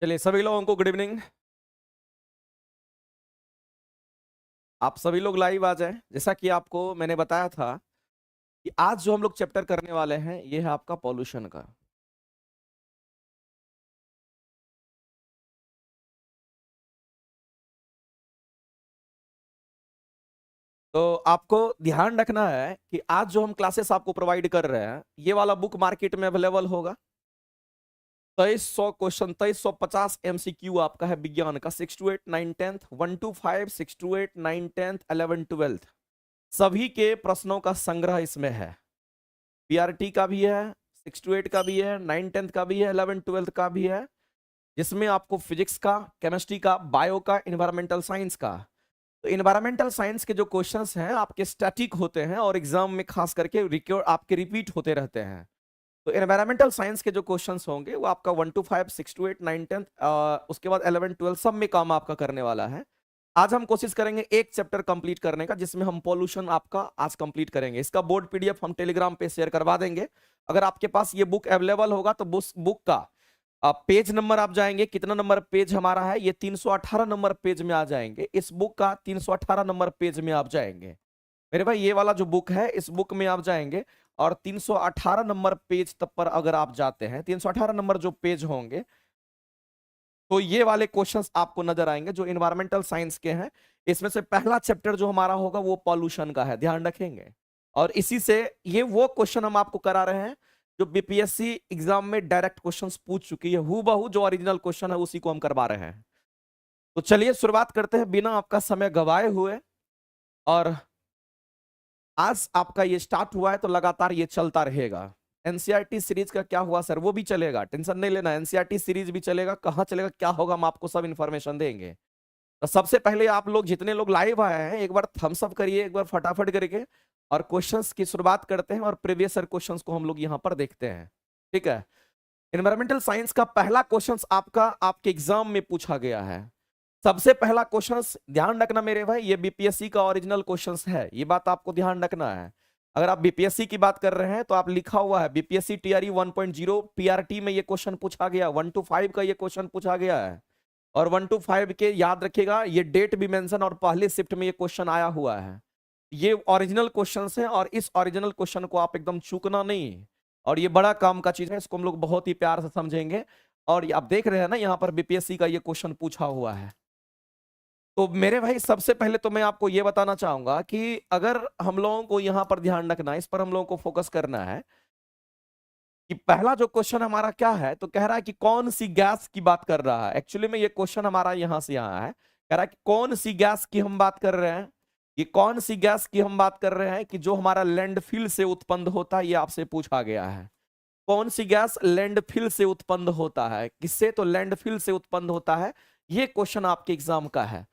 चलिए सभी लोगों को गुड इवनिंग। आप सभी लोग लाइव आ जाएं। जैसा कि आपको मैंने बताया था कि आज जो हम लोग चैप्टर करने वाले हैं ये है आपका पॉल्यूशन का। तो आपको ध्यान रखना है कि आज जो हम क्लासेस आपको प्रोवाइड कर रहे हैं ये वाला बुक मार्केट में अवेलेबल होगा। 2300 क्वेश्चन, 2350 MCQ आपका है विज्ञान का। 6 to 8 9 10th, 1 to 5, 6 to 8 9 10th, 11 12th सभी के प्रश्नों का संग्रह इसमें है। पीआरटी का भी है, 6 to 8 का भी है, 9 10th का भी है, 11 12th का भी है, जिसमें आपको फिजिक्स का, केमिस्ट्री का, बायो का, इन्वायरमेंटल साइंस का। तो इन्वायरमेंटल साइंस के जो क्वेश्चंस हैं आपके स्टैटिक होते हैं और एग्जाम में खास करके आपके रिपीट होते रहते हैं। तो इन्वायरमेंटल साइंस के जो क्वेश्चंस होंगे वो आपका 1 to 5, 6 to 8 9 10th, उसके बाद 11 12 सब में काम आपका करने वाला है। आज हम कोशिश करेंगे एक चैप्टर कंप्लीट करने का, जिसमें हम पॉल्यूशन आपका आज कंप्लीट करेंगे। इसका बोर्ड पीडीएफ हम टेलीग्राम पे शेयर करवा देंगे। अगर आपके पास ये बुक अवेलेबल होगा तो बुक का पेज नंबर आप जाएंगे, कितना नंबर पेज हमारा है, ये 318 नंबर पेज में आ जाएंगे। इस बुक का 318 नंबर पेज में आप जाएंगे मेरे भाई। ये वाला जो बुक है इस बुक में आप जाएंगे और 318 नंबर पेज तक पर अगर आप जाते हैं, 318 नंबर जो पेज होंगे तो ये वाले क्वेश्चंस आपको नजर आएंगे जो इन्वायरमेंटल साइंस के हैं। इसमें से पहला चैप्टर जो हमारा होगा वो पॉल्यूशन का है, ध्यान रखेंगे। और इसी से ये वो क्वेश्चन हम आपको करा रहे हैं जो बीपीएससी एग्जाम में डायरेक्ट क्वेश्चंस पूछ चुकी है, हूबहू जो ओरिजिनल क्वेश्चन है उसी को हम करवा रहे हैं। तो चलिए शुरुआत करते हैं बिना आपका समय गवाए हुए। और आज आपका ये स्टार्ट हुआ है तो लगातार ये चलता रहेगा। एनसीईआरटी सीरीज का क्या हुआ सर? वो भी चलेगा, टेंशन नहीं लेना। एनसीईआरटी सीरीज भी चलेगा, कहाँ चलेगा क्या होगा हम आपको सब इन्फॉर्मेशन देंगे। तो सबसे पहले आप लोग जितने लोग लाइव आए हैं एक बार थम्स अप करिए एक बार फटाफट करके, और क्वेश्चंस की शुरुआत करते हैं और प्रीवियस ईयर क्वेश्चंस को हम लोग यहाँ पर देखते हैं। ठीक है। एनवायरमेंटल साइंस का पहला क्वेश्चन आपका आपके एग्जाम में पूछा गया है। सबसे पहला क्वेश्चन ध्यान रखना मेरे भाई, ये बीपीएससी का ओरिजिनल क्वेश्चन है, ये बात आपको ध्यान रखना है। अगर आप बीपीएससी की बात कर रहे हैं तो आप लिखा हुआ है बीपीएससी टीआरई 1.0 पीआरटी में ये क्वेश्चन पूछा गया, 1 to 5 का ये क्वेश्चन पूछा गया है। और 1 to 5 के याद रखिएगा ये डेट भी मेंशन और पहले शिफ्ट में ये क्वेश्चन आया हुआ है। ये ओरिजिनल क्वेश्चन है और इस ओरिजिनल क्वेश्चन को आप एकदम चूकना नहीं। और ये बड़ा काम का चीज है, इसको हम लोग बहुत ही प्यार से समझेंगे। और आप देख रहे हैं ना यहाँ पर बीपीएससी का ये क्वेश्चन पूछा हुआ है। तो मेरे भाई सबसे पहले तो मैं आपको ये बताना चाहूंगा कि अगर हम लोगों को यहाँ पर ध्यान रखना है, इस पर हम लोगों को फोकस करना है कि पहला जो क्वेश्चन हमारा क्या है, तो कह रहा है कि कौन सी गैस की बात कर रहा है। एक्चुअली में ये क्वेश्चन हमारा यहां से यहाँ है, कह रहा है कि कौन सी गैस की हम बात कर रहे हैं। ये कौन सी गैस की हम बात कर रहे हैं कि जो हमारा लैंडफिल से उत्पन्न होता है, ये आपसे पूछा गया है। कौन सी गैस लैंडफिल से उत्पन्न होता है, किससे? तो लैंडफिल से उत्पन्न होता है। ये क्वेश्चन आपके एग्जाम का है।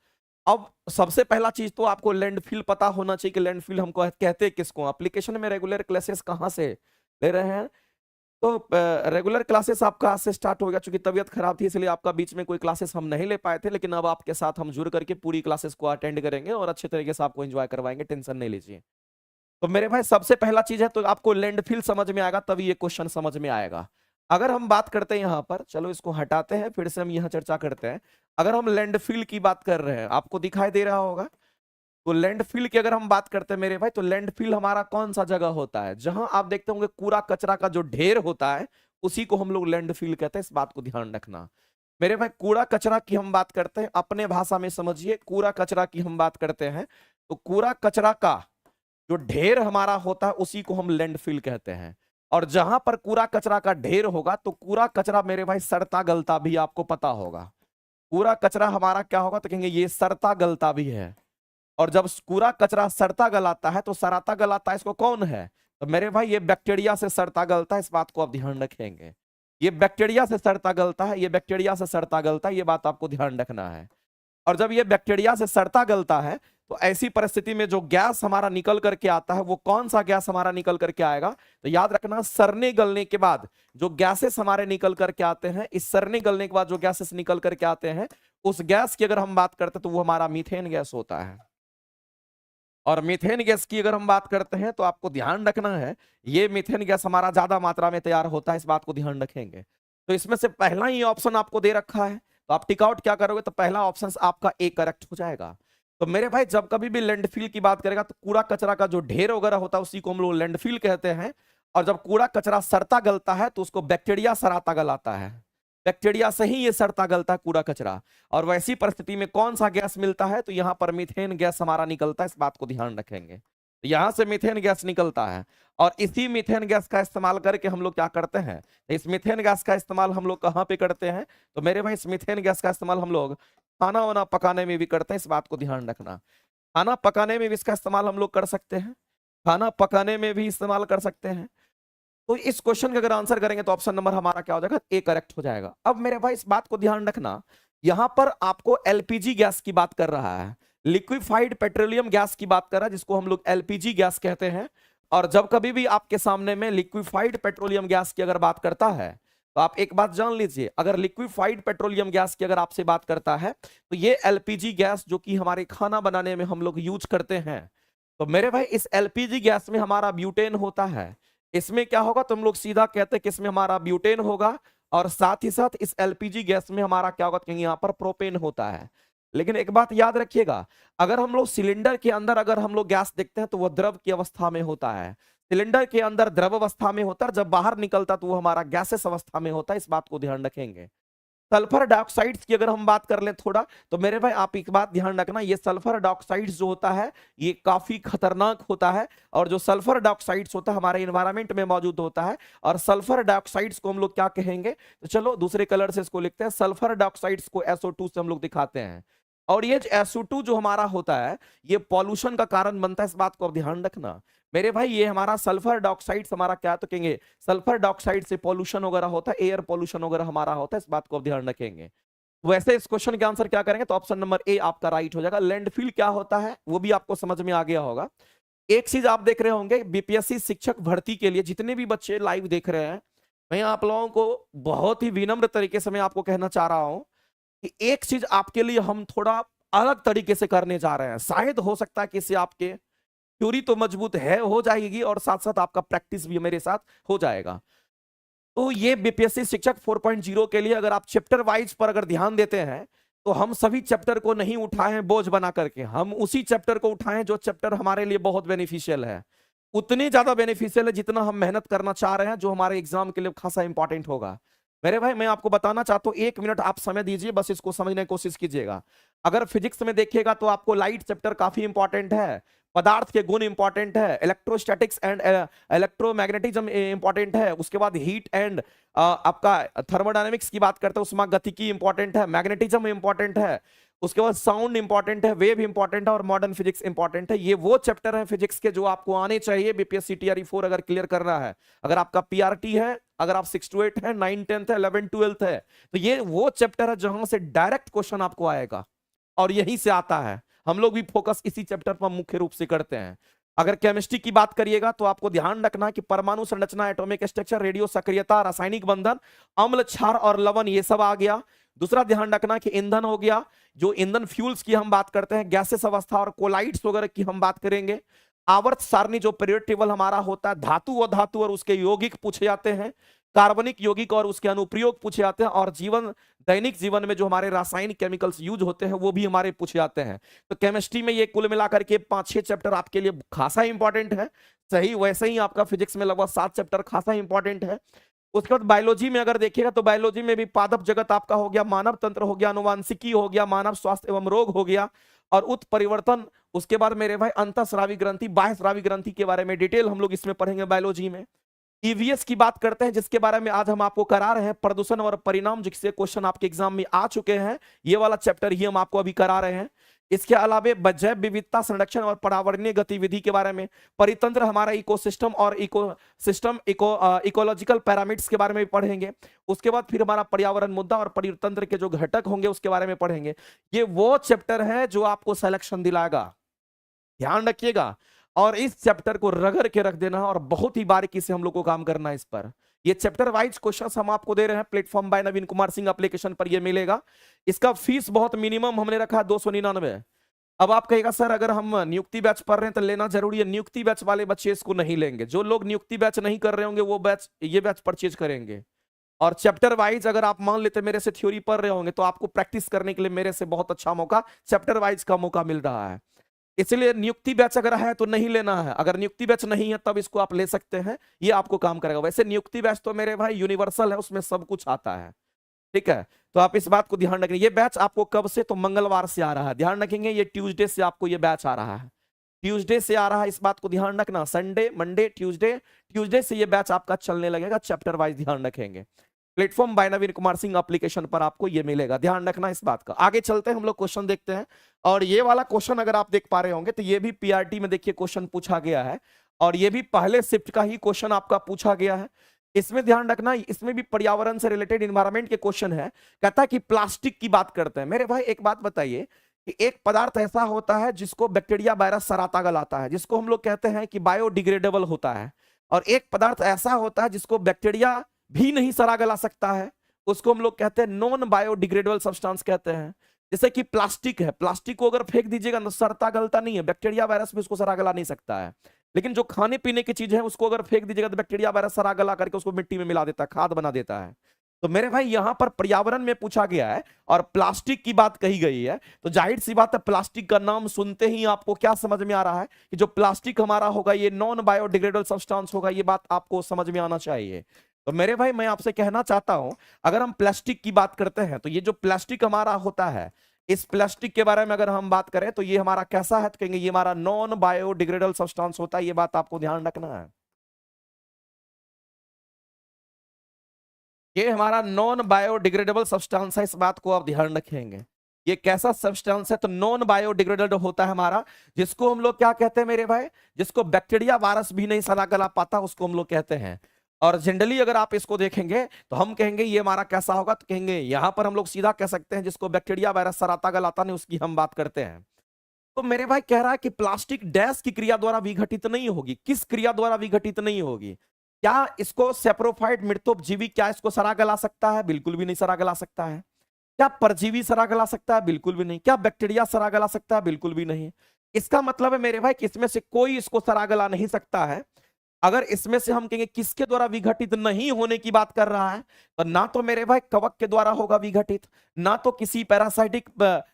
अब सबसे पहला चीज तो आपको लैंडफिल पता होना चाहिए कि लैंडफिल हमको कहते हैं किसको। एप्लीकेशन में रेगुलर क्लासेस कहाँ से ले रहे हैं? तो रेगुलर क्लासेस आपका आज से स्टार्ट हो गया। चूंकि तबीयत खराब थी इसलिए आपका बीच में कोई क्लासेस हम नहीं ले पाए थे, लेकिन अब आपके साथ हम जुड़ करके पूरी क्लासेस को अटेंड करेंगे और अच्छे तरीके से आपको एंजॉय करवाएंगे, टेंशन नहीं लीजिए। तो मेरे भाई सबसे पहला चीज है तो आपको लैंडफिल समझ में आएगा तभी ये क्वेश्चन समझ में आएगा। अगर हम बात करते हैं यहाँ पर, चलो इसको हटाते हैं फिर से हम यहाँ चर्चा करते हैं। अगर हम लैंडफिल की बात कर रहे हैं, आपको दिखाई दे रहा होगा, तो लैंडफिल की अगर हम बात करते हैं मेरे भाई, तो लैंडफिल हमारा कौन सा जगह होता है जहां आप देखते होंगे कूड़ा कचरा का जो ढेर होता है, उसी को हम लोग लैंडफिल कहते हैं। इस बात को ध्यान रखना मेरे भाई। कूड़ा कचरा की हम बात करते हैं, अपने भाषा में समझिए, कूड़ा कचरा की हम बात करते हैं तो कूड़ा कचरा का जो ढेर हमारा होता है उसी को हम लैंडफिल कहते हैं। और जहां पर कूड़ा कचरा का ढेर होगा तो कूड़ा कचरा मेरे भाई सड़ता गलता भी, आपको पता होगा। कूड़ा कचरा हमारा क्या होगा तो कहेंगे ये सड़ता गलता भी है। और जब कूड़ा कचरा सड़ता गलाता है तो सड़ाता गलाता है इसको कौन है? तो मेरे भाई ये बैक्टीरिया से सड़ता गलता है, इस बात को आप ध्यान रखेंगे। ये बैक्टीरिया से सड़ता गलता है, ये बैक्टीरिया से सड़ता गलता है, ये बात आपको ध्यान रखना है। और जब ये बैक्टीरिया से सड़ता गलता है तो ऐसी परिस्थिति में जो गैस हमारा निकल करके आता है वो कौन सा गैस हमारा निकल करके आएगा? तो याद रखना, सड़ने गलने के बाद जो गैसेस हमारे निकल करके आते हैं, इस सड़ने गलने के बाद जो गैसेस निकल करके आते हैं, उस गैस की अगर हम बात करते हैं तो वो हमारा मीथेन गैस होता है। और मीथेन गैस की अगर हम बात करते हैं तो आपको ध्यान रखना है, ये मीथेन गैस हमारा ज्यादा मात्रा में तैयार होता है, इस बात को ध्यान रखेंगे। तो इसमें से पहला ही ऑप्शन आपको दे रखा है, तो आप टिक आउट क्या करोगे, तो पहला ऑप्शन आपका ए करेक्ट हो जाएगा। तो मेरे भाई जब कभी भी लैंडफिल की बात करेगा तो कूड़ा कचरा का जो ढेर वगैरह होता है उसी को हम लोग लैंडफिल कहते हैं। और जब कूड़ा कचरा सड़ता गलता है तो उसको बैक्टीरिया सड़ाता गलाता है, बैक्टीरिया से ही ये सड़ता गलता है कूड़ा कचरा। और वैसी परिस्थिति में कौन सा गैस मिलता है, तो यहाँ पर मीथेन गैस हमारा निकलता है, इस बात को ध्यान रखेंगे। यहां से मीथेन गैस निकलता है और इसी मीथेन गैस का इस्तेमाल करके हम लोग क्या करते हैं, इस मीथेन गैस का इस्तेमाल हम लोग कहां पे करते हैं, तो मेरे भाई इस मीथेन गैस का इस्तेमाल हम लोग खाना वाना पकाने में भी करते हैं, इस बात को ध्यान रखना। खाना पकाने में भी इसका इस्तेमाल हम लोग कर सकते हैं, खाना पकाने में भी इस्तेमाल कर सकते हैं। तो इस क्वेश्चन का अगर आंसर करेंगे तो ऑप्शन नंबर हमारा क्या हो जाएगा, ए करेक्ट हो जाएगा। अब मेरे भाई इस बात को ध्यान रखना, यहां पर आपको एलपीजी गैस की बात कर रहा है, लिक्विफाइड पेट्रोलियम गैस की बात कर रहा है, जिसको हम लोग एलपीजी गैस कहते हैं। और जब कभी भी आपके सामने में लिक्विफाइड पेट्रोलियम गैस की अगर बात करता है तो आप एक बात जान लीजिए, अगर लिक्विफाइड पेट्रोलियम गैस की अगर आपसे बात करता है तो ये एलपीजी गैस जो कि हमारे खाना बनाने में हम लोग यूज करते हैं। तो मेरे भाई इस एलपीजी गैस में हमारा ब्यूटेन होता है, इसमें क्या होगा, तो हम लोग सीधा कहते हैं कि इसमें हमारा ब्यूटेन होगा और साथ ही साथ इस एलपीजी गैस में हमारा क्या होगा, कहीं यहाँ पर प्रोपेन होता है। लेकिन एक बात याद रखिएगा, अगर हम लोग सिलेंडर के अंदर अगर हम लोग गैस देखते हैं तो वह द्रव की अवस्था में होता है, सिलेंडर के अंदर द्रव अवस्था में होता है, जब बाहर निकलता तो वो हमारा गैसेस अवस्था में होता है, इस बात को ध्यान रखेंगे। सल्फर डाइऑक्साइड्स की अगर हम बात कर लें थोड़ा, तो मेरे भाई आप एक बात ध्यान रखना, ये सल्फर डाइऑक्साइड्स जो होता है ये काफी खतरनाक होता है। और जो सल्फर डाइऑक्साइड्स होता है हमारे एनवायरमेंट में मौजूद होता है, और सल्फर डाइऑक्साइड्स को हम लोग क्या कहेंगे, तो चलो दूसरे कलर से इसको लिखते हैं, सल्फर डाइऑक्साइड्स को SO2 से हम लोग दिखाते हैं। और ये SO2 जो हमारा होता है ये पॉल्यूशन का कारण बनता है, इस बात को आप ध्यान रखना। मेरे भाई ये हमारा सल्फर डाइऑक्साइड हमारा क्या तो कहेंगे, सल्फर डाइऑक्साइड से पॉल्यूशन वगैरह होता है, एयर पॉल्यूशन वगैरह हमारा होता है, इस बात को आप ध्यान रखेंगे। वैसे इस क्वेश्चन के आंसर क्या करेंगे, तो ऑप्शन नंबर ए आपका राइट हो जाएगा। लैंडफिल क्या होता है वो भी आपको समझ में आ गया होगा। एक चीज आप देख रहे होंगे, बीपीएससी शिक्षक भर्ती के लिए जितने भी बच्चे लाइव देख रहे हैं, मैं आप लोगों को बहुत ही विनम्र तरीके से मैं आपको कहना चाह रहा हूं कि एक चीज आपके लिए हम थोड़ा अलग तरीके से करने जा रहे हैं। शायद हो सकता है कि इससे आपके थ्योरी तो मजबूत है हो जाएगी और साथ साथ आपका प्रैक्टिस भी मेरे साथ हो जाएगा। तो ये बीपीएससी शिक्षक 4.0 के लिए अगर आप चैप्टर वाइज पर अगर ध्यान देते हैं तो हम सभी चैप्टर को नहीं उठाए हैं बोझ बना करके, हम उसी चैप्टर को उठाए हैं जो चैप्टर हमारे लिए बहुत बेनिफिशियल है, उतनी ज्यादा बेनिफिशियल है जितना हम मेहनत करना चाह रहे हैं, जो हमारे एग्जाम के लिए खासा इंपॉर्टेंट होगा। मेरे भाई मैं आपको बताना चाहता हूं, 1 मिनट आप समय दीजिए, बस इसको समझने की कोशिश कीजिएगा। अगर फिजिक्स में देखिएगा तो आपको लाइट चैप्टर काफी इंपॉर्टेंट है, पदार्थ के गुण इंपॉर्टेंट है, इलेक्ट्रोस्टैटिक्स एंड इलेक्ट्रोमैग्नेटिज्म इंपॉर्टेंट है, उसके बाद हीट एंड आपका थर्मोडायनेमिक्स की बात करते हैं उसमें गतिकी इंपॉर्टेंट है, मैग्नेटिज्म इंपॉर्टेंट है, उसके बाद साउंड इंपॉर्टेंट है, वेव इंपॉर्टेंट है और मॉडर्न फिजिक्स इंपॉर्टेंट है। ये वो चैप्टर है फिजिक्स के जो आपको आने चाहिए बीपीएससी टीआरई 4 अगर क्लियर कर रहा है। अगर आपका पीआरटी है, अगर आप 6 to 8 है, 9 10th है, 11 12th है, तो ये वो चैप्टर है जहां से डायरेक्ट क्वेश्चन आपको आएगा और यहीं से आता है। हम लोग भी फोकस इसी चैप्टर पर मुख्य रूप से करते हैं। अगर केमिस्ट्री की बात करिएगा तो आपको ध्यान रखना कि परमाणु संरचना, एटॉमिक स्ट्रक्चर, रेडियो सक्रियता, रासायनिक बंधन, अम्ल, क्षार और लवण, ये सब आ गया। दूसरा ध्यान रखना कि ईंधन हो गया, जो ईंधन फ्यूल्स की हम बात करते हैं, गैसेस अवस्था और कोलाइड्स वगैरह की हम बात करेंगे। आवर्त सारणी जो पीरियड टेबल हमारा होता है, धातु व धातु और उसके यौगिक पूछे जाते हैं, कार्बनिक यौगिक और उसके अनुप्रयोग पूछे जाते हैं, और जीवन दैनिक जीवन में जो हमारे रासायनिक केमिकल्स यूज होते हैं वो भी हमारे पूछे जाते हैं। तो केमिस्ट्री में ये कुल मिलाकर के 5-6 चैप्टर आपके लिए खासा इंपॉर्टेंट है। सही वैसे ही आपका फिजिक्स में लगभग 7 चैप्टर खासा इंपॉर्टेंट है। उसके बाद बायोलॉजी में अगर देखिएगा तो बायोलॉजी में भी पादप जगत आपका हो गया, मानव तंत्र हो गया, अनुवांशिकी हो गया, मानव स्वास्थ्य एवं रोग हो गया और उत्परिवर्तन। उसके बाद मेरे भाई अंतःस्रावी ग्रंथि, बाह्यस्रावी ग्रंथि के बारे में डिटेल हम लोग इसमें पढ़ेंगे बायोलॉजी में। ईवीएस की बात करते हैं जिसके बारे में आज हम आपको करा रहे हैं, प्रदूषण और परिणाम, जिससे क्वेश्चन आपके एग्जाम में आ चुके हैं, ये वाला चैप्टर ही हम आपको अभी करा रहे हैं। इसके अलावा जैव विविधता संरक्षण और पर्यावरणीय गतिविधि के बारे में, परितंत्र हमारा इकोसिस्टम और इकोलॉजिकल पैरामीटर्स के बारे में पढ़ेंगे। उसके बाद फिर हमारा पर्यावरण मुद्दा और परितंत्र के जो घटक होंगे उसके बारे में पढ़ेंगे। ये वो चैप्टर है जो आपको सिलेक्शन दिलाएगा, ध्यान रखिएगा। और इस चैप्टर को रगड़ के रख देना और बहुत ही बारीकी से हम लोग को काम करना है इस पर। ये चैप्टर वाइज क्वेश्चंस हम आपको दे रहे हैं, प्लेटफॉर्म बाय नवीन कुमार सिंह एप्लीकेशन पर ये मिलेगा। इसका फीस बहुत मिनिमम हमने रखा है 299। अब आप कहेगा सर अगर हम नियुक्ति बैच पढ़ रहे हैं तो लेना जरूरी है। नियुक्ति बैच वाले बच्चे इसको नहीं लेंगे, जो लोग नियुक्ति बैच नहीं कर रहे होंगे वो बैच ये बैच परचेज करेंगे। और चैप्टर वाइज अगर आप मान लेते मेरे से थ्योरी पढ़ रहे होंगे तो आपको प्रैक्टिस करने के लिए मेरे से बहुत अच्छा मौका, चैप्टर वाइज का मौका मिल रहा है। इसलिए नियुक्ति बैच अगर है तो नहीं लेना है, अगर नियुक्ति बैच नहीं है तब इसको आप ले सकते हैं, ये आपको काम करेगा। वैसे नियुक्ति बैच तो मेरे भाई यूनिवर्सल है, उसमें सब कुछ आता है, ठीक है। तो आप इस बात को ध्यान रखेंगे। ये बैच आपको कब से, तो मंगलवार से आ रहा है, ध्यान रखेंगे। ये ट्यूसडे से आपको ये बैच आ रहा है, ट्यूसडे से आ रहा है, इस बात को ध्यान रखना। संडे, मंडे, ट्यूसडे, ट्यूसडे से ये बैच आपका चलने लगेगा, चैप्टर वाइज ध्यान रखेंगे। प्लेटफॉर्म बाय नवीन कुमार सिंह एप्लीकेशन पर आपको ये मिलेगा, ध्यान रखना इस बात का। आगे चलते हैं, हम लोग क्वेश्चन देखते हैं। और ये वाला क्वेश्चन अगर आप देख पा रहे होंगे तो ये भी पीआरटी में देखिए क्वेश्चन पूछा गया है, और ये भी पहले शिफ्ट का ही क्वेश्चन आपका पूछा गया है। इसमें ध्यान रखना, इसमें भी पर्यावरण से रिलेटेड इन्वायरमेंट के क्वेश्चन है। कहता है कि प्लास्टिक की बात करते हैं। मेरे भाई एक बात बताइए कि एक पदार्थ ऐसा होता है जिसको बैक्टीरिया वायरस सराता गलाता है, जिसको हम लोग कहते हैं कि बायोडिग्रेडेबल होता है, और एक पदार्थ ऐसा होता है जिसको बैक्टीरिया भी नहीं सरा गला सकता है, उसको हम लोग कहते हैं नॉन बायोडिग्रेडेबल सब्सटेंस कहते हैं। जैसे कि प्लास्टिक है, प्लास्टिक को अगर फेंक दीजिएगा तो सड़ता गलता नहीं है, बैक्टीरिया वायरस भी उसको सरा गला नहीं सकता है। लेकिन जो खाने पीने की चीज है उसको अगर फेंक दीजिएगा तो बैक्टीरिया वायरस सरा गला करके उसको मिट्टी में मिला देता है, खाद बना देता है। तो मेरे भाई यहां पर पर्यावरण में पूछा गया है और प्लास्टिक की बात कही गई है, तो जाहिर सी बात है प्लास्टिक का नाम सुनते ही आपको क्या समझ में आ रहा है कि जो प्लास्टिक हमारा होगा ये नॉन बायोडिग्रेडेबल सब्सटेंस होगा, ये बात आपको समझ में आना चाहिए। तो मेरे भाई मैं आपसे कहना चाहता हूं, अगर हम प्लास्टिक की बात करते हैं तो ये जो प्लास्टिक हमारा होता है, इस प्लास्टिक के बारे में अगर हम बात करें तो ये हमारा कैसा है, तो कहेंगे ये हमारा नॉन बायोडिग्रेडेबल सब्सटेंस होता है, ये बात आपको ध्यान रखना है। ये हमारा नॉन बायोडिग्रेडेबल सब्सटेंस है, इस बात को आप ध्यान रखेंगे। ये कैसा सब्सटेंस है, तो नॉन बायोडिग्रेडेबल होता है हमारा, जिसको हम लोग क्या कहते हैं मेरे भाई, जिसको बैक्टीरिया वायरस भी नहीं सड़ा गला पाता उसको हम लोग कहते हैं। और जनरली अगर आप इसको देखेंगे तो हम कहेंगे ये हमारा कैसा होगा, तो कहेंगे यहां पर हम लोग सीधा कह सकते हैं जिसको बैक्टीरिया वायरस सराता गलाता नहीं, उसकी हम बात करते हैं। तो मेरे भाई कह रहा है कि प्लास्टिक डैश की क्रिया द्वारा विघटित नहीं होगी, किस क्रिया द्वारा विघटित नहीं होगी? क्या इसको सेप्रोफाइट मृतोपजीवी क्या इसको सरा गला सकता है? बिल्कुल भी नहीं सरा गला सकता है। क्या परजीवी सरा गला सकता है? बिल्कुल भी नहीं। क्या बैक्टीरिया सरा गला सकता है? बिल्कुल भी नहीं। इसका मतलब है मेरे भाई कि इसमें से कोई इसको सरा गला नहीं सकता है। अगर इसमें से हम कहेंगे किसके द्वारा विघटित नहीं होने की बात कर रहा है, तो ना तो मेरे भाई कवक के द्वारा होगा विघटित, ना तो किसी पैरासाइटिक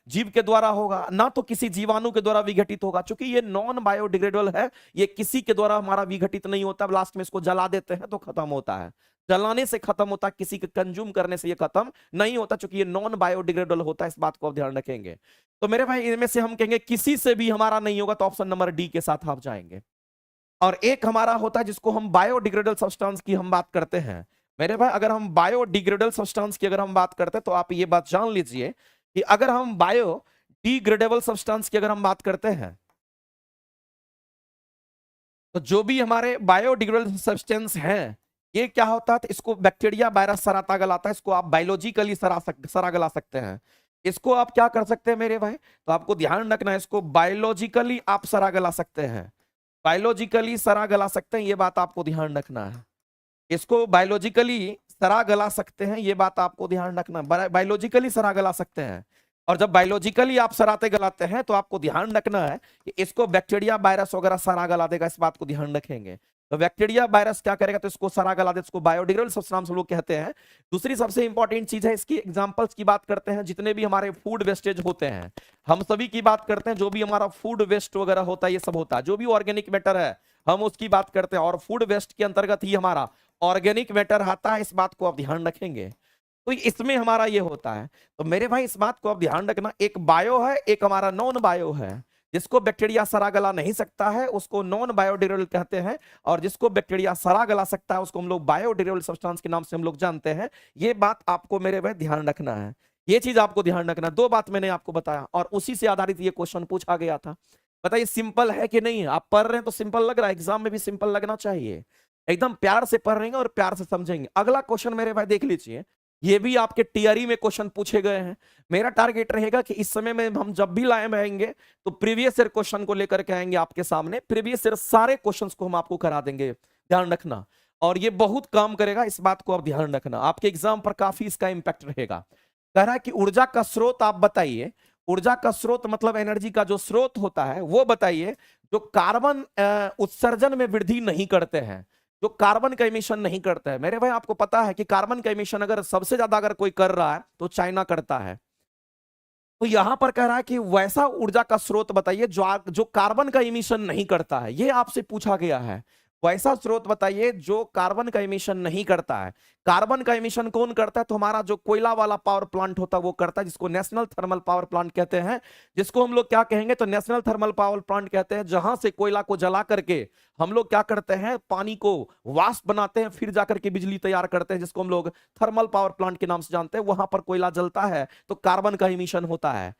जीव के द्वारा होगा, ना तो किसी जीवाणु के द्वारा विघटित होगा। क्योंकि ये नॉन बायोडिग्रेडेबल है, ये किसी के द्वारा हमारा विघटित नहीं होता। लास्ट में इसको जला देते हैं तो खत्म होता है, जलाने से खत्म होता है, किसी के कंज्यूम करने से ये खत्म नहीं होता, क्योंकि ये नॉन बायोडिग्रेडेबल होता है। इस बात को आप ध्यान रखेंगे। तो मेरे भाई इनमें से हम कहेंगे किसी से भी हमारा नहीं होगा, तो ऑप्शन नंबर डी के साथ आप जाएंगे। और एक हमारा होता है जिसको हम बायोडिग्रेडेबल सब्सटेंस की हम बात करते हैं। मेरे भाई अगर हम बायोडिग्रेडेबल सब्सटेंस की अगर हम बात करते हैं तो आप ये बात जान लीजिए कि अगर हम बायोडिग्रेडेबल सब्सटेंस की अगर हम बात करते हैं तो जो भी हमारे बायोडिग्रेडेबल सब्सटेंस हैं ये क्या होता है, तो इसको बैक्टीरिया वायरस सराता गलाता है, इसको आप बायोलॉजिकली सरा गला सकते हैं। इसको आप क्या कर सकते हैं मेरे भाई, तो आपको ध्यान रखना है, इसको बायोलॉजिकली आप सरा गला सकते हैं, बायोलॉजिकली सरा गला सकते हैं, ये बात आपको ध्यान रखना है। इसको बायोलॉजिकली सरा गला सकते हैं, ये बात आपको ध्यान रखना, बायोलॉजिकली सरा गला सकते हैं। और जब बायोलॉजिकली आप सराते गलाते हैं तो आपको ध्यान रखना है कि इसको बैक्टीरिया वायरस वगैरह सरा गला देगा, इस बात को ध्यान रखेंगे। तो बैक्टीरिया वायरस क्या करेगा, तो इसको सरा गला दे, इसको बायोडिग्रेडेबल सब्सटेंस हम लोग कहते हैं। दूसरी सबसे इंपॉर्टेंट चीज है, इसकी एग्जांपल्स की बात करते हैं। जितने भी हमारे फूड वेस्टेज होते हैं हम सभी की बात करते हैं, जो भी हमारा फूड वेस्ट वगैरह होता है ये सब होता है, जो भी ऑर्गेनिक मैटर है हम उसकी बात करते हैं, और फूड वेस्ट के अंतर्गत ही हमारा ऑर्गेनिक मैटर आता है, इस बात को आप ध्यान रखेंगे। तो इसमें हमारा ये होता है। तो मेरे भाई इस बात को आप ध्यान रखना, एक बायो है एक हमारा नॉन बायो है। जिसको बैक्टीरिया सरा गला नहीं सकता है उसको नॉन बायोडिग्रेडेबल कहते हैं, और जिसको बैक्टीरिया सरा गला सकता है उसको हम लोग बायोडिग्रेडेबल सब्सटेंस के नाम से हम लोग जानते हैं। ये बात आपको मेरे भाई ध्यान रखना है, ये चीज आपको ध्यान रखना। दो बात मैंने आपको बताया और उसी से आधारित ये क्वेश्चन पूछा गया था। बताइए सिंपल है कि नहीं? आप पढ़ रहे हैं तो सिंपल लग रहा है, एग्जाम में भी सिंपल लगना चाहिए। एकदम प्यार से पढ़ रहे हैं और प्यार से समझेंगे। अगला क्वेश्चन मेरे भाई देख लीजिए, ये भी आपके टीआरई में क्वेश्चन पूछे गए हैं। मेरा टारगेट रहेगा कि इस समय में हम जब भी लाए आएंगे तो प्रीवियस ईयर क्वेश्चन को लेकर के आएंगे आपके सामने, प्रीवियस ईयर सारे क्वेश्चंस को हम आपको करा देंगे, ध्यान रखना। और ये बहुत काम करेगा, इस बात को आप ध्यान रखना, आपके एग्जाम पर काफी इसका इंपैक्ट रहेगा। कह रहा है कि ऊर्जा का स्रोत आप बताइए, ऊर्जा का स्रोत मतलब एनर्जी का जो स्रोत होता है वो बताइए जो कार्बन उत्सर्जन में वृद्धि नहीं करते हैं। जो कार्बन का इमिशन नहीं करता है। मेरे भाई आपको पता है कि कार्बन का इमिशन अगर सबसे ज्यादा अगर कोई कर रहा है तो चाइना करता है। तो यहां पर कह रहा है कि वैसा ऊर्जा का स्रोत बताइए जो कार्बन का इमिशन नहीं करता है, ये आपसे पूछा गया है। वैसा स्रोत बताइए जो कार्बन का इमिशन नहीं करता है। कार्बन का इमिशन कौन करता है? तो हमारा जो कोयला वाला पावर प्लांट होता है वो करता है, जिसको नेशनल थर्मल पावर प्लांट कहते हैं। जिसको हम लोग क्या कहेंगे? तो नेशनल थर्मल पावर प्लांट कहते हैं, जहां से कोयला को जला करके हम लोग क्या करते हैं? पानी को वाष्प बनाते हैं, फिर जाकर के बिजली तैयार करते हैं, जिसको हम लोग थर्मल पावर प्लांट के नाम से जानते हैं। वहां पर कोयला जलता है तो कार्बन का इमिशन होता है।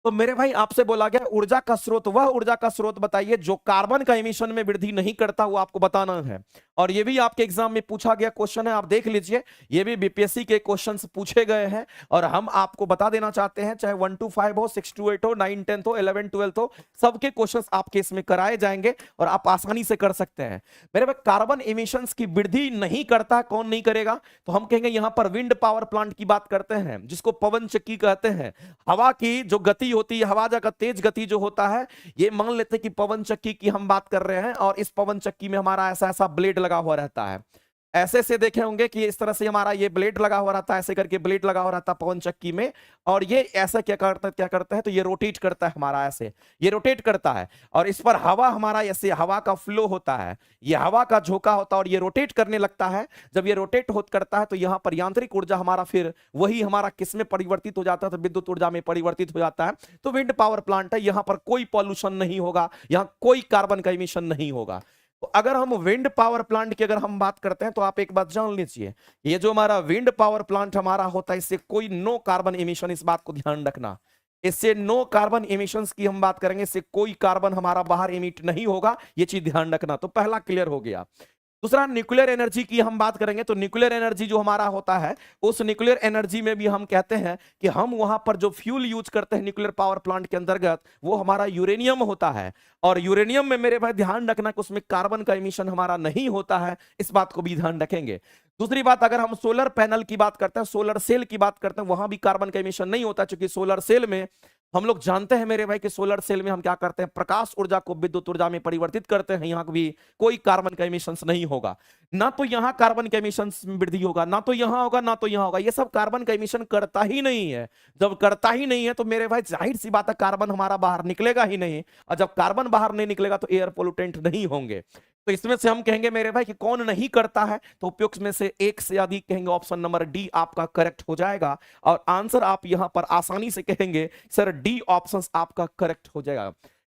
तो मेरे भाई आपसे बोला गया ऊर्जा का स्रोत, वह ऊर्जा का स्रोत बताइए जो कार्बन का इमिशन में वृद्धि नहीं करता, वो आपको बताना है। और ये भी आपके एग्जाम में पूछा गया क्वेश्चन है, आप देख लीजिए। ये भी बीपीएससी के क्वेश्चंस पूछे गए हैं और हम आपको बता देना चाहते हैं, चाहे 1 to 5 हो, 6 to 8 हो, 9 10 हो, 11 12 हो, सबके क्वेश्चंस आपके इसमें कराए जाएंगे और आप आसानी से कर सकते हैं। मेरे भाई कार्बन इमिशंस की वृद्धि नहीं करता, कौन नहीं करेगा? तो हम कहेंगे यहां पर विंड पावर प्लांट की बात करते हैं, जिसको पवन चक्की कहते हैं। हवा की जो गति होती है, हवा का तेज गति जो होता है, ये मान लेते हैं कि पवन चक्की की हम बात कर रहे हैं और इस पवन चक्की में हमारा ऐसा ऐसा ब्लेड लगा हुआ रहता है। ऐसे से देखे होंगे कि इस तरह से हमारा ये ब्लेड लगा हुआ रहता है, ऐसे करके ब्लेड लगा हुआ रहता है पवन चक्की में। और ये ऐसा क्या करता है? तो ये रोटेट करता है हमारा, ऐसे ये रोटेट करता है और इस पर हवा हमारा ऐसे हवा का फ्लो होता है, ये हवा का झोंका होता है और ये रोटेट करने लगता है। जब ये रोटेट करता है तो यहां पर यांत्रिक ऊर्जा हमारा फिर वही हमारा किस में परिवर्तित हो जाता है? तो विद्युत ऊर्जा में परिवर्तित हो जाता है। तो विंड पावर प्लांट है, यहां पर कोई पॉल्यूशन नहीं होगा, यहां कोई कार्बन का इमिशन नहीं होगा। तो अगर हम विंड पावर प्लांट की अगर हम बात करते हैं तो आप एक बात जान लीजिए, ये जो हमारा विंड पावर प्लांट हमारा होता है, इससे कोई नो कार्बन इमिशन, इस बात को ध्यान रखना। इससे नो कार्बन इमिशंस की हम बात करेंगे, इससे कोई कार्बन हमारा बाहर इमिट नहीं होगा, ये चीज ध्यान रखना। तो पहला क्लियर हो गया। दूसरा, न्यूक्लियर एनर्जी की हम बात करेंगे तो न्यूक्लियर एनर्जी जो हमारा होता है, उस न्यूक्लियर एनर्जी में भी हम कहते हैं कि हम वहां पर जो फ्यूल यूज करते हैं न्यूक्लियर पावर प्लांट के अंतर्गत, वो हमारा यूरेनियम होता है। और यूरेनियम में मेरे भाई ध्यान रखना कि उसमें कार्बन का इमिशन हमारा नहीं होता है, इस बात को भी ध्यान रखेंगे। दूसरी बात, अगर हम सोलर पैनल की बात करते हैं, सोलर सेल की बात करते हैं, वहां भी कार्बन का इमिशन नहीं होता, क्योंकि सोलर सेल में हम लोग जानते हैं मेरे भाई कि सोलर सेल में हम क्या करते हैं? प्रकाश ऊर्जा को विद्युत ऊर्जा में परिवर्तित करते हैं। यहां भी कोई कार्बन का इमिशंस नहीं होगा। ना तो यहां कार्बन का इमिशंस में वृद्धि होगा, ना तो यहां होगा, ना तो यहां होगा। ये सब कार्बन का इमिशन करता ही नहीं है। जब करता ही नहीं है तो मेरे भाई जाहिर सी बात है कार्बन हमारा बाहर निकलेगा ही नहीं, और जब कार्बन बाहर नहीं निकलेगा तो एयर पोल्यूटेंट नहीं होंगे। तो इसमें से हम कहेंगे मेरे भाई कि कौन नहीं करता है, तो उपयुक्त में से एक से अधिक कहेंगे, ऑप्शन नंबर डी आपका करेक्ट हो जाएगा। और आंसर आप यहां पर आसानी से कहेंगे सर डी ऑप्शन आपका करेक्ट हो जाएगा,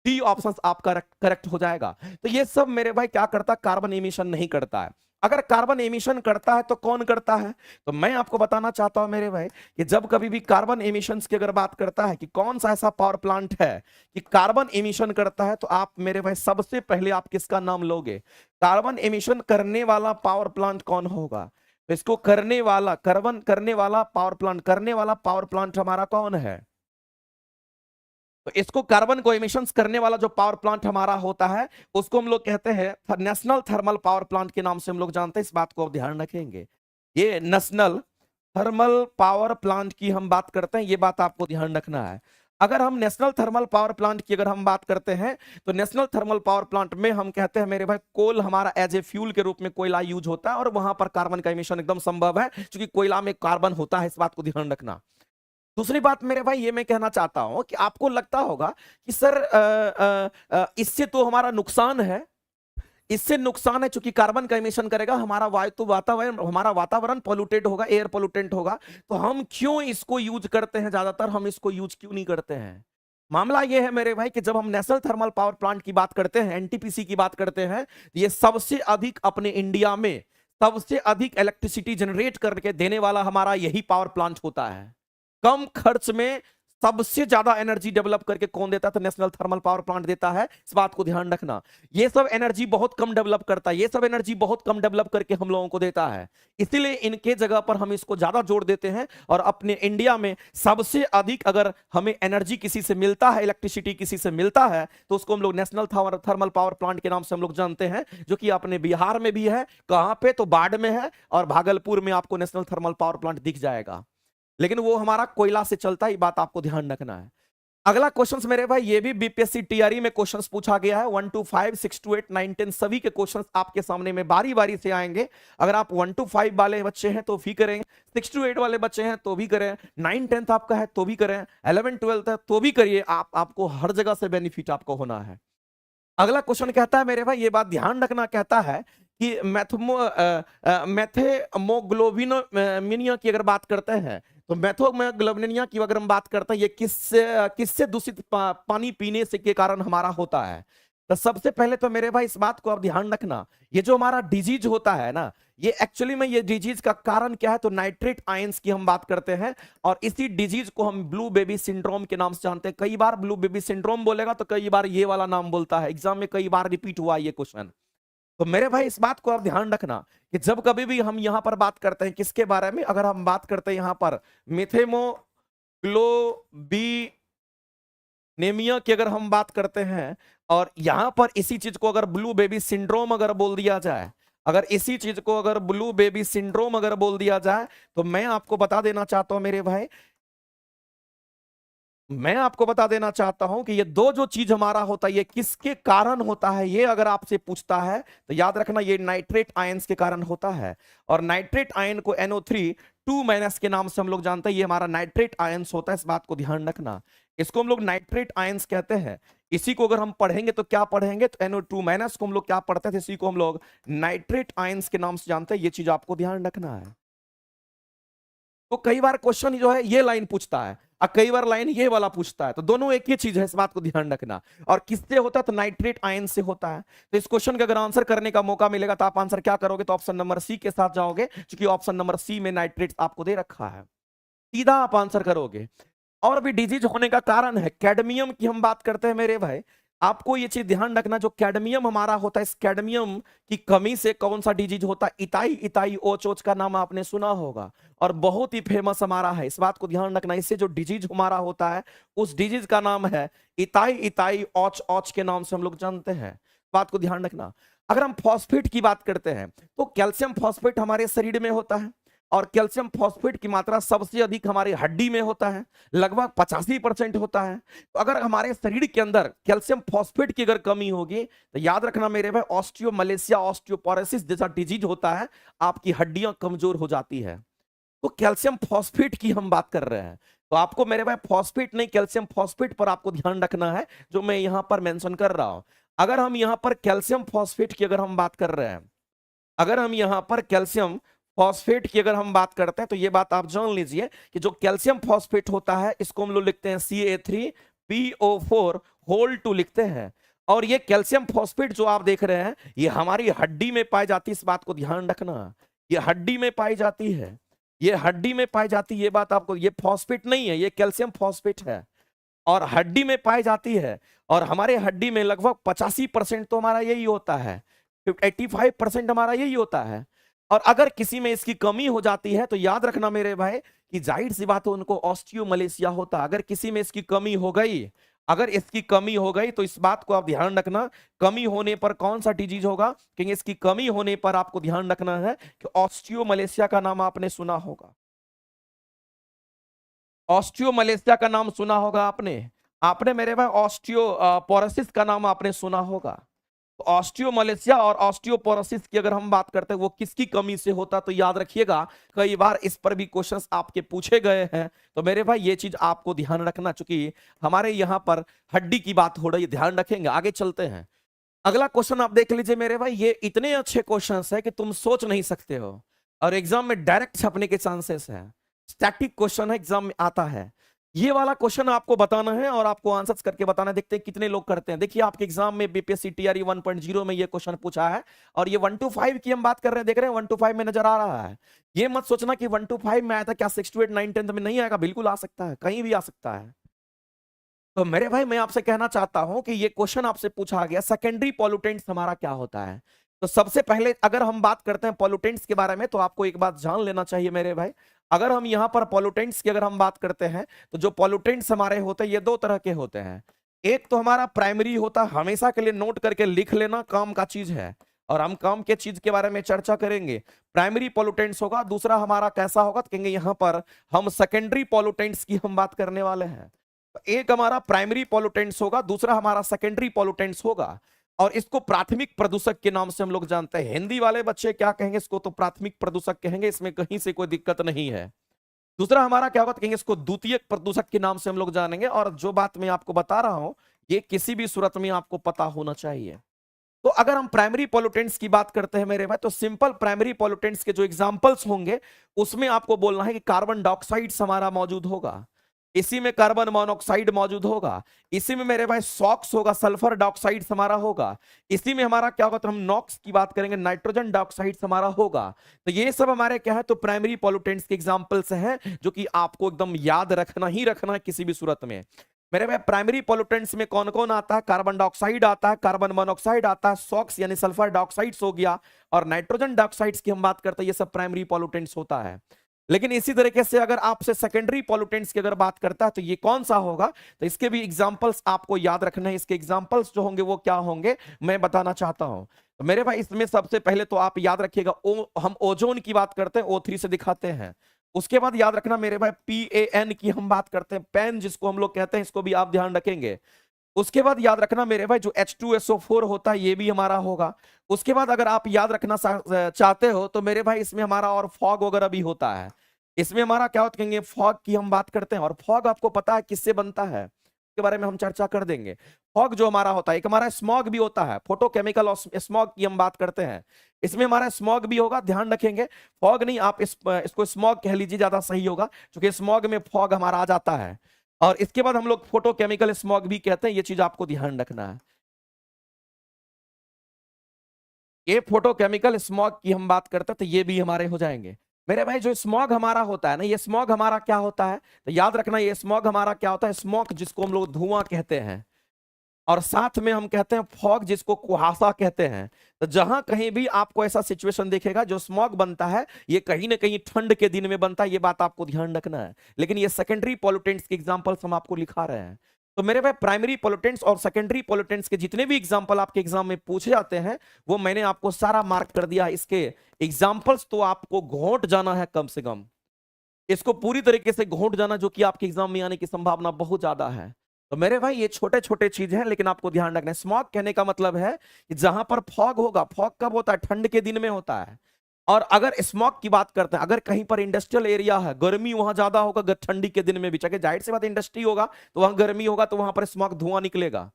डी ऑप्शन आपका करेक्ट हो जाएगा। तो ये सब मेरे भाई क्या करता? कार्बन एमिशन नहीं करता है। अगर कार्बन एमिशन करता है तो कौन करता है? तो मैं आपको बताना चाहता हूं मेरे भाई कि जब कभी भी कार्बन एमिशंस की अगर बात करता है कि कौन सा ऐसा पावर प्लांट है कि कार्बन एमिशन करता है, तो आप मेरे भाई सबसे पहले आप किसका नाम लोगे? कार्बन एमिशन करने वाला पावर प्लांट कौन होगा? तो इसको करने वाला, कार्बन करने वाला पावर प्लांट हमारा कौन है? तो इसको कार्बन को एमिशंस करने वाला जो पावर प्लांट हमारा होता है, उसको हम लोग कहते हैं नेशनल थर्मल पावर प्लांट के नाम से हम लोग जानते हैं। इस बात को आप ध्यान रखेंगे, ये नेशनल थर्मल पावर प्लांट की हम बात करते हैं, ये बात आपको ध्यान रखना है। अगर हम नेशनल थर्मल पावर प्लांट की अगर हम बात करते हैं तो नेशनल थर्मल पावर प्लांट में हम कहते हैं मेरे भाई कोल हमारा एज ए फ्यूल के रूप में कोयला यूज होता है, और वहां पर कार्बन का एमिशन एकदम संभव है, क्योंकि कोयला में कार्बन होता है। इस बात को ध्यान रखना। दूसरी बात मेरे भाई ये मैं कहना चाहता हूं कि आपको लगता होगा कि सर इससे तो हमारा नुकसान है, इससे नुकसान है, चूंकि कार्बन का एमिशन करेगा हमारा हमारा वातावरण पोल्यूटेड होगा, एयर पोल्यूटेंट होगा, तो हम क्यों इसको यूज करते हैं? ज्यादातर हम इसको यूज क्यों नहीं करते हैं? मामला यह है मेरे भाई कि जब हम नेशनल थर्मल पावर प्लांट की बात करते हैं, एनटीपीसी की बात करते हैं, ये सबसे अधिक अपने इंडिया में सबसे अधिक इलेक्ट्रिसिटी जनरेट करके देने वाला हमारा यही पावर प्लांट होता है। कम खर्च में सबसे ज्यादा एनर्जी डेवलप करके कौन देता है? तो नेशनल थर्मल पावर प्लांट देता है। इस बात को ध्यान रखना। ये सब एनर्जी बहुत कम डेवलप करता है, ये सब एनर्जी बहुत कम डेवलप करके हम लोगों को देता है, इसीलिए इनके जगह पर हम इसको ज्यादा जोड़ देते हैं। और अपने इंडिया में सबसे अधिक अगर हमें एनर्जी किसी से मिलता है, इलेक्ट्रिसिटी किसी से मिलता है, तो उसको हम लोग नेशनल थर्मल पावर प्लांट के नाम से हम लोग जानते हैं, जो कि अपने बिहार में भी है। कहां पे? तो बाढ़ में है, और भागलपुर में आपको नेशनल थर्मल पावर प्लांट दिख जाएगा, लेकिन वो हमारा कोयला से चलता है। ये बात आपको ध्यान रखना है। अगला क्वेश्चन मेरे भाई, ये भी बीपीएससी टीआरई में क्वेश्चंस पूछा गया है। 1 to 5, 6 to 8, 9, 10 सभी के क्वेश्चंस आपके सामने में बारी बारी से आएंगे। अगर आप 1 to 5 वाले बच्चे हैं तो भी करेंगे, 6 to 8 वाले बच्चे हैं तो भी करें, 9, 10th आपका है तो भी करें, 11, 12th है तो भी करिए। आपको हर जगह से बेनिफिट आपको होना है। अगला क्वेश्चन कहता है मेरे भाई, ये बात ध्यान रखना, कहता है कि मैथोमोग्लोबिनिया की अगर बात करते हैं तो मैथोमोग्लोबिनिया की अगर हम बात करते हैं, ये किससे दूषित पानी पीने से के कारण हमारा होता है। तो सबसे पहले तो मेरे भाई इस बात को आप ध्यान रखना, ये जो हमारा डिजीज होता है ना, ये एक्चुअली में ये डिजीज का कारण क्या है, तो नाइट्रेट आयंस की हम बात करते हैं। और इसी डिजीज को हम ब्लू बेबी सिंड्रोम के नाम से जानते हैं। कई बार ब्लू बेबी सिंड्रोम बोलेगा तो कई बार ये वाला नाम बोलता है, एग्जाम में कई बार रिपीट हुआ ये क्वेश्चन। तो मेरे भाई इस बात को आप ध्यान रखना कि जब कभी भी हम यहां पर बात करते हैं किसके बारे में, अगर हम बात करते हैं यहां पर मेथेमोग्लोबिनेमिया की अगर हम बात करते हैं, और यहां पर इसी चीज को अगर ब्लू बेबी सिंड्रोम अगर बोल दिया जाए, अगर इसी चीज को अगर ब्लू बेबी सिंड्रोम अगर बोल दिया जाए, तो मैं आपको बता देना चाहता हूं मेरे भाई, मैं आपको बता देना चाहता हूं कि ये दो जो चीज हमारा होता है ये किसके कारण होता है, ये अगर आपसे पूछता है तो याद रखना ये नाइट्रेट आयंस के कारण होता है। और नाइट्रेट आयन को NO3 2- के नाम से हम लोग जानते हैं, ये हमारा नाइट्रेट आयंस होता है, इस बात को ध्यान रखना। इसको हम लोग नाइट्रेट आयंस कहते हैं। इसी को अगर हम पढ़ेंगे तो क्या पढ़ेंगे, तो NO2- को हम लोग क्या पढ़ते थे, इसी को हम लोग नाइट्रेट आयंस के नाम से जानते हैं। ये चीज आपको ध्यान रखना है। तो कई बार क्वेश्चन जो है ये लाइन पूछता है और कई बार लाइन ये वाला पूछता है, तो दोनों एक ही चीज है, इस बात को ध्यान रखना। और किससे होता है, तो नाइट्रेट आयन से होता है। तो इस क्वेश्चन का अगर आंसर करने का मौका मिलेगा तो आप आंसर क्या करोगे, तो ऑप्शन नंबर सी के साथ जाओगे, क्योंकि ऑप्शन नंबर सी में नाइट्रेट आपको दे रखा है, सीधा आप आंसर करोगे। और भी डिजीज होने का कारण है, कैडमियम की हम बात करते हैं मेरे भाई। आपको ये चीज ध्यान रखना, जो कैडमियम हमारा होता है, इस कैडमियम की कमी से कौन सा डिजीज होता है, इताई इताई ओच ओच का नाम आपने सुना होगा, और बहुत ही फेमस हमारा है, इस बात को ध्यान रखना। इससे जो डिजीज हमारा होता है उस डिजीज का नाम है इताई इताई ओच ओच के नाम से हम लोग जानते हैं, बात को ध्यान रखना। अगर हम फॉस्फेट की बात करते हैं तो कैल्शियम फॉस्फेट हमारे शरीर में होता है, और कैल्शियम फॉस्फेट की मात्रा सबसे अधिक हमारी हड्डी में होता है, लगभग 85% होता है। तो अगर हमारे शरीर के अंदर कैल्शियम फॉस्फेट की अगर कमी होगी तो याद रखना मेरे भाई, ऑस्टियोमलेशिया ऑस्टियोपोरोसिस जैसा डिजीज होता है, आपकी हड्डियां कमजोर हो जाती है। तो कैल्शियम फॉस्फेट की हम बात कर रहे हैं, तो आपको मेरे भाई फॉस्फेट नहीं, कैल्शियम फॉस्फेट पर आपको ध्यान रखना है, जो मैं यहां पर मेंशन कर रहा हूं। अगर हम यहां पर कैल्शियम फॉस्फेट की अगर हम बात कर रहे हैं, अगर हम यहां पर कैल्शियम फॉस्फेट की अगर हम बात करते हैं, तो ये बात आप जान लीजिए कि जो कैल्शियम फॉस्फेट होता है इसको हम लोग लिखते हैं Ca3PO4 होल 2 लिखते हैं। और ये कैल्शियम फॉस्फेट जो आप देख रहे हैं ये हमारी हड्डी में पाई जाती है, इस बात को ध्यान रखना। ये हड्डी में पाई जाती है, ये हड्डी में पाई जाती है, ये बात आपको, ये फॉस्फेट नहीं है, ये कैल्शियम फॉस्फेट है और हड्डी में पाई जाती है। और हमारे हड्डी में लगभग 85% तो हमारा यही होता है, 85% हमारा यही होता है। और अगर किसी में इसकी कमी हो जाती है तो याद रखना मेरे भाई कि जाहिर सी बात है उनको ऑस्टियोमलेशिया होता है। अगर किसी में इसकी कमी हो गई, अगर इसकी कमी हो गई तो इस बात को आप ध्यान रखना, कमी होने पर कौन सा डिजीज होगा, क्योंकि इसकी कमी होने पर आपको ध्यान रखना है कि ऑस्टियोमलेशिया का नाम आपने सुना होगा, ऑस्टियोमलेशिया का नाम सुना होगा आपने, आपने मेरे भाई ऑस्टियोपोरोसिस का नाम आपने सुना होगा। तो ऑस्टियोमलेशिया और ऑस्टियोपोरोसिस की अगर हम बात करते हैं वो किसकी कमी से होता, तो याद रखिएगा कई बार इस पर भी क्वेश्चंस आपके पूछे गए हैं। तो मेरे भाई ये चीज आपको ध्यान रखना, चूंकि हमारे यहाँ पर हड्डी की बात हो रही है, ध्यान रखेंगे। आगे चलते हैं, अगला क्वेश्चन आप देख लीजिए मेरे भाई, ये इतने अच्छे क्वेश्चंस है कि तुम सोच नहीं सकते हो, और एग्जाम में डायरेक्ट छपने के चांसेस है। स्टैटिक क्वेश्चन है, एग्जाम में आता है। ये वाला क्वेश्चन आपको बताना है और आपको आंसर्स करके बताना है, देखते हैं कितने लोग करते हैं। देखिए आपके एग्जाम में बीपीएससी टीआरई 1.0 में ये क्वेश्चन पूछा है, और ये 1 to 5 की हम बात कर रहे हैं, देख रहे हैं 1 to 5 में नजर आ रहा है। ये मत सोचना कि 1 to 5 में आया था, क्या 6 to 8, 9, 10 में नहीं आएगा, बिल्कुल आ सकता है, कहीं भी आ सकता है। तो मेरे भाई मैं आपसे कहना चाहता हूं कि ये क्वेश्चन आपसे पूछा गया सेकेंडरी पॉल्यूटेंट्स हमारा क्या होता है। तो सबसे पहले अगर हम बात करते हैं पॉल्यूटेंट्स के बारे में, तो आपको एक बात जान लेना चाहिए मेरे भाई। अगर हम यहां पर पॉल्यूटेंट्स की अगर हम बात करते हैं, तो जो पॉल्यूटेंट्स हमारे होते हैं ये दो तरह के होते हैं। एक तो हमारा प्राइमरी होता है, हमेशा के लिए नोट करके लिख लेना, काम का चीज है, और हम काम के चीज के बारे में चर्चा करेंगे। प्राइमरी पॉल्यूटेंट्स होगा, दूसरा हमारा कैसा होगा, तो कहेंगे यहां पर हम सेकेंडरी पॉल्यूटेंट्स की हम बात करने वाले हैं। एक हमारा प्राइमरी पॉल्यूटेंट्स होगा, दूसरा हमारा सेकेंडरी पॉल्यूटेंट्स होगा, और इसको प्राथमिक प्रदूषक के नाम से हम लोग जानते हैं। हिंदी वाले बच्चे क्या कहेंगे, इसको तो प्राथमिक प्रदूषक कहेंगे, इसमें कहीं से कोई दिक्कत नहीं है। दूसरा हमारा क्या होगा, तो कहेंगे इसको द्वितीयक प्रदूषक के नाम से हम लोग जानेंगे। और जो बात मैं आपको बता रहा हूं, ये किसी भी सूरत में आपको पता होना चाहिए। तो अगर हम प्राइमरी पॉल्यूटेंट्स की बात करते हैं मेरे भाई, तो सिंपल प्राइमरी पॉल्यूटेंट्स के जो एग्जांपल्स होंगे उसमें आपको बोलना है कि कार्बन डाइऑक्साइड हमारा मौजूद होगा, इसी में कार्बन मोनोऑक्साइड मौजूद होगा, इसी में मेरे भाई सॉक्स होगा, सल्फर डाइऑक्साइड हमारा होगा, इसी में हमारा क्या होगा, तो हम नॉक्स की बात करेंगे, नाइट्रोजन डाइऑक्साइड हमारा होगा। तो ये सब हमारे क्या है, तो प्राइमरी पॉल्यूटेंट्स के एग्जांपल्स हैं, जो कि आपको एकदम याद रखना ही रखना है किसी भी सूरत में। मेरे भाई प्राइमरी पॉल्यूटेंट्स में कौन कौन आता है, कार्बन डाइऑक्साइड आता है, कार्बन मोनोऑक्साइड आता है, सॉक्स यानी सल्फर डाइऑक्साइड्स हो गया, और नाइट्रोजन डाइऑक्साइड्स की हम बात करते हैं, ये सब प्राइमरी पॉल्यूटेंट्स होता है। लेकिन इसी तरीके से अगर आपसे सेकेंडरी पॉल्यूटेंट्स की अगर बात करता है, तो ये कौन सा होगा, तो इसके भी एग्जांपल्स आपको याद रखना है। इसके एग्जांपल्स जो होंगे वो क्या होंगे, मैं बताना चाहता हूं। तो मेरे भाई इसमें सबसे पहले तो आप याद रखिएगा, हम ओजोन की बात करते हैं, O3 से दिखाते हैं। उसके बाद याद रखना मेरे भाई PAN की हम बात करते हैं, पैन जिसको हम लोग कहते हैं, इसको भी आप ध्यान रखेंगे। उसके बाद याद रखना मेरे भाई जो H2SO4 होता है, ये भी हमारा होगा। उसके बाद अगर आप याद रखना चाहते हो, तो मेरे भाई इसमें हमारा और फॉग वगैरह भी होता है। इसमें हमारा क्या होता है, फॉग की हम बात करते हैं, और फॉग आपको पता है किससे बनता है, के बारे में हम चर्चा कर देंगे। फॉग जो हमारा होता है, एक हमारा स्मॉग भी होता है, फोटोकेमिकल स्मॉग की हम बात करते हैं, इसमें हमारा स्मॉग भी होगा, ध्यान रखेंगे। फॉग नहीं, आप इसको स्मॉग कह लीजिए, ज्यादा सही होगा, क्योंकि स्मॉग में फॉग हमारा आ जाता है। और इसके बाद हम लोग फोटोकेमिकल स्मॉग भी कहते हैं, ये चीज आपको ध्यान रखना है। ये फोटोकेमिकल स्मॉग की हम बात करते हैं, तो ये भी हमारे हो जाएंगे। मेरे भाई जो स्मॉग हमारा होता है ना, ये स्मॉग हमारा क्या होता है, तो याद रखना ये स्मॉग हमारा क्या होता है, स्मॉग जिसको हम लोग धुआं कहते हैं, और साथ में हम कहते हैं फॉग जिसको कुहासा कहते हैं। तो जहां कहीं भी आपको ऐसा सिचुएशन देखेगा, जो स्मॉग बनता है ये कहीं ना कहीं ठंड के दिन में बनता है, ये बात आपको ध्यान रखना है। लेकिन ये सेकेंडरी पॉल्यूटेंट्स के एग्जांपल्स हम आपको लिखा रहे हैं। तो मेरे भाई प्राइमरी पॉल्यूटेंट्स और सेकेंडरी पॉल्यूटेंट्स के जितने भी एग्जांपल आपके एग्जाम में पूछे जाते हैं, वो मैंने आपको सारा मार्क कर दिया। इसके एग्जाम्पल्स तो आपको घोंट जाना है, कम से कम इसको पूरी तरीके से घोंट जाना, जो कि आपके एग्जाम में आने की संभावना बहुत ज्यादा है। तो मेरे भाई ये छोटे छोटे चीज हैं, लेकिन आपको ध्यान रखना है। स्मॉग कहने का मतलब है कि जहां पर फॉग होगा, फॉग कब होता है, ठंड के दिन में होता है। और अगर स्मॉग की बात करते हैं, अगर कहीं पर इंडस्ट्रियल एरिया है, गर्मी वहां ज्यादा होगा ठंडी के दिन में भी, चाहे जाहिर सी बात इंडस्ट्री होगा तो वहां गर्मी होगा, तो वहां पर स्मॉग धुआं निकलेगा।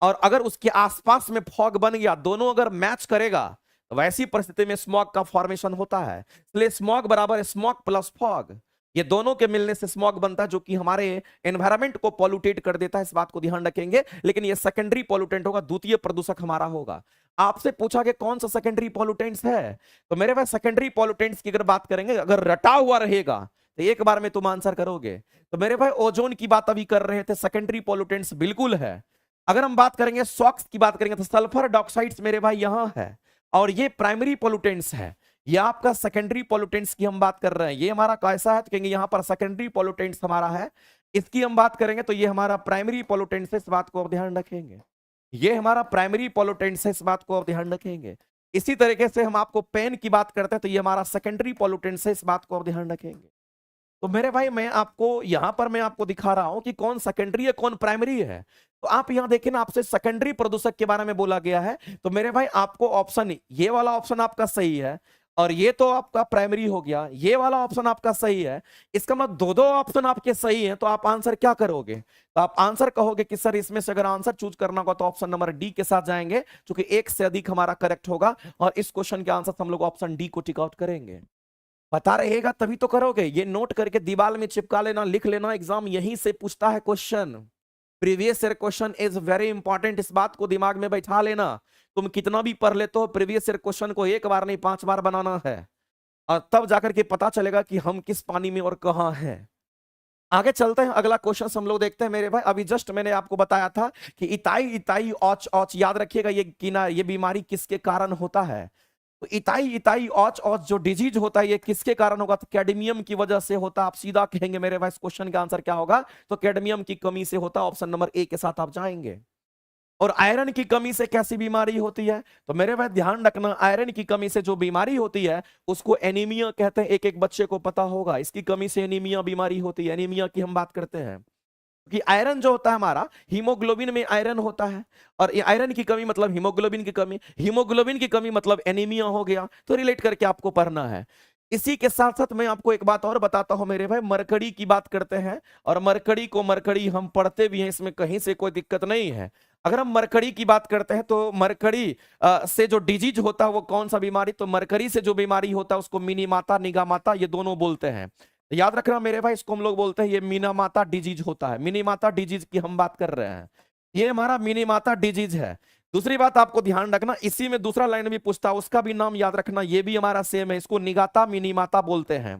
और अगर उसके आसपास में फॉग बन गया, दोनों अगर मैच करेगा, तो वैसी परिस्थिति में स्मॉग का फॉर्मेशन होता है। इसलिए स्मॉग बराबर स्मॉग प्लस फॉग, ये दोनों के मिलने से स्मॉग बनता है, जो कि हमारे एनवायरमेंट को पॉल्यूटेट कर देता है, इस बात को ध्यान रखेंगे। लेकिन ये सेकेंडरी पॉल्यूटेंट होगा, द्वितीय प्रदूषक हमारा होगा। आपसे पूछा गया कौन सा सेकेंडरी पॉल्यूटेंट्स है, तो मेरे पास सेकेंडरी पॉल्यूटेंट्स की अगर बात करेंगे, अगर रटा हुआ रहेगा तो एक बार में तुम आंसर करोगे। तो मेरे भाई ओजोन की बात अभी कर रहे थे, सेकेंडरी पॉल्यूटेंट्स बिल्कुल है। अगर हम बात करेंगे सॉक्स की बात करेंगे, तो सल्फर डाइऑक्साइड्स मेरे भाई यहां है, और ये प्राइमरी पॉल्यूटेंट्स है। ये आपका सेकेंडरी पॉल्यूटेंट्स की हम बात कर रहे हैं, ये हमारा कैसा है, तो कहेंगे यहां पर सेकेंडरी पॉल्यूटेंट्स हमारा है। इसकी हम बात करेंगे तो ये हमारा प्राइमरी पॉल्यूटेंट्स है, इस बात को आप ध्यान रखेंगे। ये हमारा प्राइमरी पॉल्यूटेंट्स है, इस बात को आप ध्यान रखेंगे। इसी तरीके से हम आपको पेन की बात करते हैं, तो ये हमारा सेकेंडरी पॉल्यूटेंट्स है, इस बात को आप ध्यान रखेंगे। तो मेरे भाई मैं आपको यहां पर मैं आपको दिखा रहा हूं कि कौन सेकेंडरी है कौन प्राइमरी है। तो आप यहां देखिए ना, आपसे सेकेंडरी प्रदूषक के बारे में बोला गया है, तो मेरे भाई आपको ऑप्शन, ये वाला ऑप्शन आपका सही है, और ये तो आपका प्राइमरी हो गया, ये वाला ऑप्शन आपका सही है। इसका मतलब दो दो ऑप्शन आपके सही हैं, तो आप आंसर क्या करोगे, तो आप आंसर कहोगे कि सर इसमें से अगर आंसर चूज करना होगा तो ऑप्शन नंबर डी के साथ जाएंगे, क्योंकि एक से अधिक हमारा करेक्ट होगा, और इस क्वेश्चन के आंसर हम लोग ऑप्शन डी को टिक आउट करेंगे। पता रहेगा तभी तो करोगे, ये नोट करके दीवार में चिपका लेना, लिख लेना, एग्जाम यहीं से पूछता है question. Previous year question is very important, इस बात को दिमाग में बैठा लेना। तुम कितना भी पढ़ लेते हो, प्रीवियस ईयर क्वेश्चन को एक बार नहीं 5 बार बनाना है, और तब जाकर के पता चलेगा कि हम किस पानी में और कहां हैं। आगे चलते हैं, अगला क्वेश्चन हम लोग देखते हैं मेरे भाई। अभी जस्ट मैंने आपको बताया था कि इताई इताई औच औच, याद रखिएगा ये कीना, ये बीमारी किसके कारण होता है, तो इताई इताई औच औच जो डिजीज होता है, ये किसके कारण होगा, तो कैडमियम की वजह से होता है। आप सीधा कहेंगे मेरे भाई इस क्वेश्चन का आंसर क्या होगा, तो कैडमियम की कमी से होता है, ऑप्शन नंबर ए के साथ आप जाएंगे। और आयरन की कमी से कैसी बीमारी होती है, तो मेरे भाई ध्यान रखना, आयरन की कमी से जो बीमारी होती है उसको एनीमिया कहते हैं। एक एक बच्चे को पता होगा, इसकी कमी से एनीमिया बीमारी होती है, एनीमिया की हम बात करते हैं। कि आयरन जो होता है हमारा, हीमोग्लोबिन में आयरन होता है, और ये आयरन की कमी मतलब हीमोग्लोबिन की कमी, हीमोग्लोबिन की कमी मतलब एनीमिया हो गया। तो रिलेट करके आपको पढ़ना है। इसी के साथ साथ मैं आपको एक बात और बताता हूं मेरे भाई, मरकड़ी की बात करते हैं, और मरकड़ी को मरकड़ी हम पढ़ते भी हैं, इसमें कहीं से कोई दिक्कत नहीं है। अगर हम मरकड़ी की बात करते हैं तो मरकड़ी से जो डिजीज होता है वो कौन सा बीमारी, तो मरकड़ी से जो बीमारी होता है उसको मिनी माता, निगा माता, ये दोनों बोलते हैं। याद रखना मेरे भाई, इसको हम लोग बोलते हैं ये मीना माता डिजीज होता है। मिनी माता डिजीज की हम बात कर रहे हैं, ये हमारा मिनी माता डिजीज है। दूसरी बात आपको ध्यान रखना, इसी में दूसरा लाइन भी पूछता है, उसका भी नाम याद रखना, ये भी हमारा सेम है, इसको निगाता मिनी माता बोलते हैं।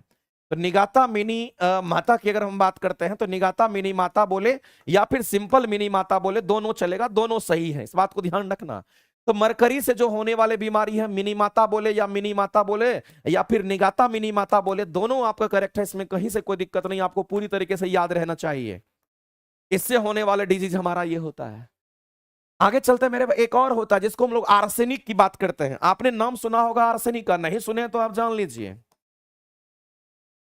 तो निगाता मिनी माता की अगर हम बात करते हैं तो निगाता मिनी माता बोले या फिर सिंपल मिनी माता बोले, दोनों चलेगा, दोनों सही है, इस बात को ध्यान रखना। तो मरकरी से जो होने वाले बीमारी है, मिनी माता बोले या मिनी माता बोले या फिर निगाता मिनी माता बोले, दोनों आपका करेक्ट है, इसमें कहीं से कोई दिक्कत नहीं, आपको पूरी तरीके से याद रहना चाहिए। इससे होने वाला डिजीज हमारा ये होता है। आगे चलते हैं मेरे भाई, एक और होता है जिसको हम लोग आर्सेनिक की बात करते हैं। आपने नाम सुना होगा आर्सेनिक का, नहीं सुने तो आप जान लीजिए।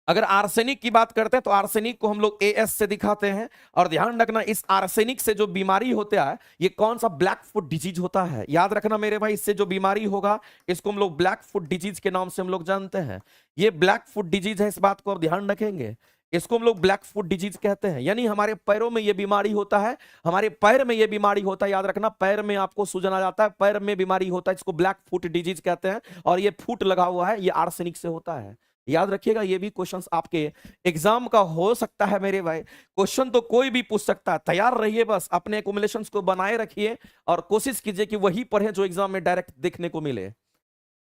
अगर आर्सेनिक की बात करते हैं तो आर्सेनिक को हम लोग AS से दिखाते हैं, और ध्यान रखना इस आर्सेनिक से जो बीमारी होता है ये कौन सा, ब्लैक फुट डिजीज होता है। याद रखना मेरे भाई, इससे जो बीमारी होगा इसको हम लोग ब्लैक फुट डिजीज के नाम से हम लोग जानते हैं। ये ब्लैक फुट डिजीज है, इस बात को आप ध्यान रखेंगे, इसको हम लोग ब्लैक फुट डिजीज कहते हैं। यानी हमारे पैरों में ये बीमारी होता है, हमारे पैर में ये बीमारी होता है। याद रखना, पैर में आपको सूजन आ जाता है, पैर में बीमारी होता है, इसको ब्लैक फुट डिजीज कहते हैं, और ये फुट लगा हुआ है, ये आर्सेनिक से होता है। याद रखिएगा, ये भी क्वेश्चंस आपके एग्जाम का हो सकता है मेरे भाई, क्वेश्चन तो कोई भी पूछ सकता है। तैयार रहिए, बस अपने एक्युमुलेशंस को बनाए रखिए और कोशिश कीजिए कि वही पढ़ें जो एग्जाम में डायरेक्ट देखने को मिले।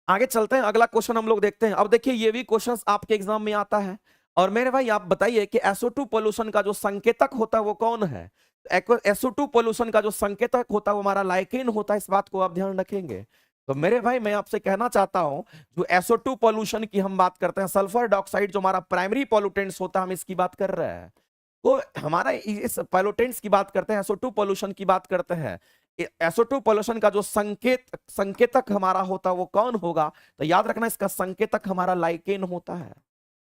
आगे चलते हैं, अगला क्वेश्चन हम लोग देखते हैं। अब देखिए, ये भी क्वेश्चंस आपके एग्जाम में आता है, और मेरे भाई आप बताइए कि SO2 पोल्यूशन का जो संकेतक होता है वो कौन है। SO2 पोल्यूशन का जो संकेतक होता है वो हमारा लाइकेन होता है, इस बात को आप ध्यान रखेंगे। तो मेरे भाई मैं आपसे कहना चाहता हूं, जो SO2 पोल्यूशन की हम बात करते हैं, सल्फर डाइऑक्साइड जो हमारा प्राइमरी पॉल्यूटेंट्स होता है, हम इसकी बात कर रहे हैं। तो हमारा इस पॉल्यूटेंट्स की बात करते हैं, SO2 पोल्यूशन की बात करते हैं, SO2 पोल्यूशन का जो संकेतक हमारा होता है वो कौन होगा, तो याद रखना इसका संकेतक हमारा लाइकेन होता है।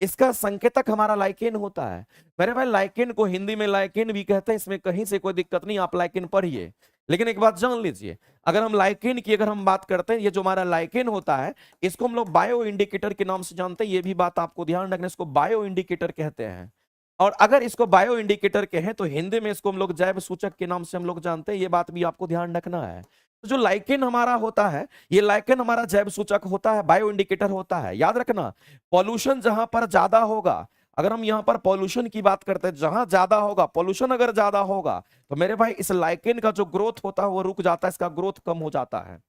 इसका संकेतक हमारा लाइकेन होता है। मेरे भाई लाइकेन को हिंदी में लाइकेन भी कहते हैं, इसमें कहीं से कोई दिक्कत नहीं, आप लाइकेन पढ़िए। लेकिन एक बात जान लीजिए, अगर हम लाइकेन की अगर हम बात करते हैं, ये जो हमारा लाइकेन होता है इसको हम लोग बायो इंडिकेटर के नाम से जानते हैं, ये भी बात आपको ध्यान रखना, इसको बायो इंडिकेटर कहते हैं। और अगर इसको बायो इंडिकेटर कहें तो हिंदी में इसको हम लोग जैव सूचक के नाम से हम लोग जानते हैं, ये बात भी आपको ध्यान रखना है। तो जो लाइकेन हमारा होता है, ये लाइकेन हमारा जैव सूचक होता है, बायो इंडिकेटर होता है। याद रखना, पॉल्यूशन जहां पर ज्यादा होगा, अगर हम यहां पर पॉल्यूशन की बात करते हैं, जहां ज्यादा होगा पॉल्यूशन, अगर ज्यादा होगा तो मेरे भाई इस लाइकेन का जो ग्रोथ होता है वो रुक जाता है, इसका ग्रोथ कम हो जाता है।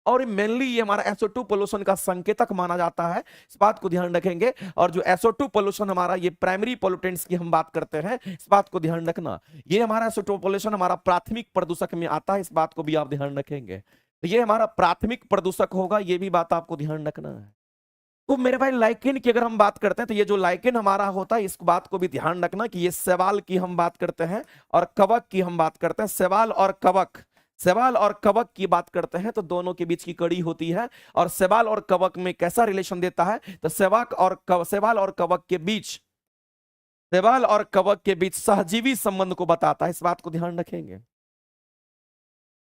और मेनली ये हमारा SO2 पोल्यूशन का संकेतक माना जाता है, इस बात को ध्यान रखेंगे। और जो SO2 पोल्यूशन हमारा, ये प्राइमरी पोल्यूटेंट्स की हम बात करते हैं, इस बात को ध्यान रखना, ये हमारा SO2 पोल्यूशन हमारा प्राथमिक प्रदूषक में आता है, इस बात को भी आप ध्यान रखेंगे। तो ये हमारा प्राथमिक प्रदूषक होगा, ये भी बात आपको ध्यान रखना है। तो मेरे भाई लाइकेन की अगर हम बात करते हैं तो ये जो लाइकेन हमारा होता है, इस बात को भी ध्यान रखना कि ये शैवाल की हम बात करते हैं और कवक की हम बात करते हैं। शैवाल और कवक, शैवाल और कवक की बात करते हैं तो दोनों के बीच की कड़ी होती है। और शैवाल और कवक में कैसा रिलेशन देता है, तो शैवाल और कवक के बीच, शैवाल और कवक के बीच सहजीवी संबंध को बताता है, इस बात को ध्यान रखेंगे।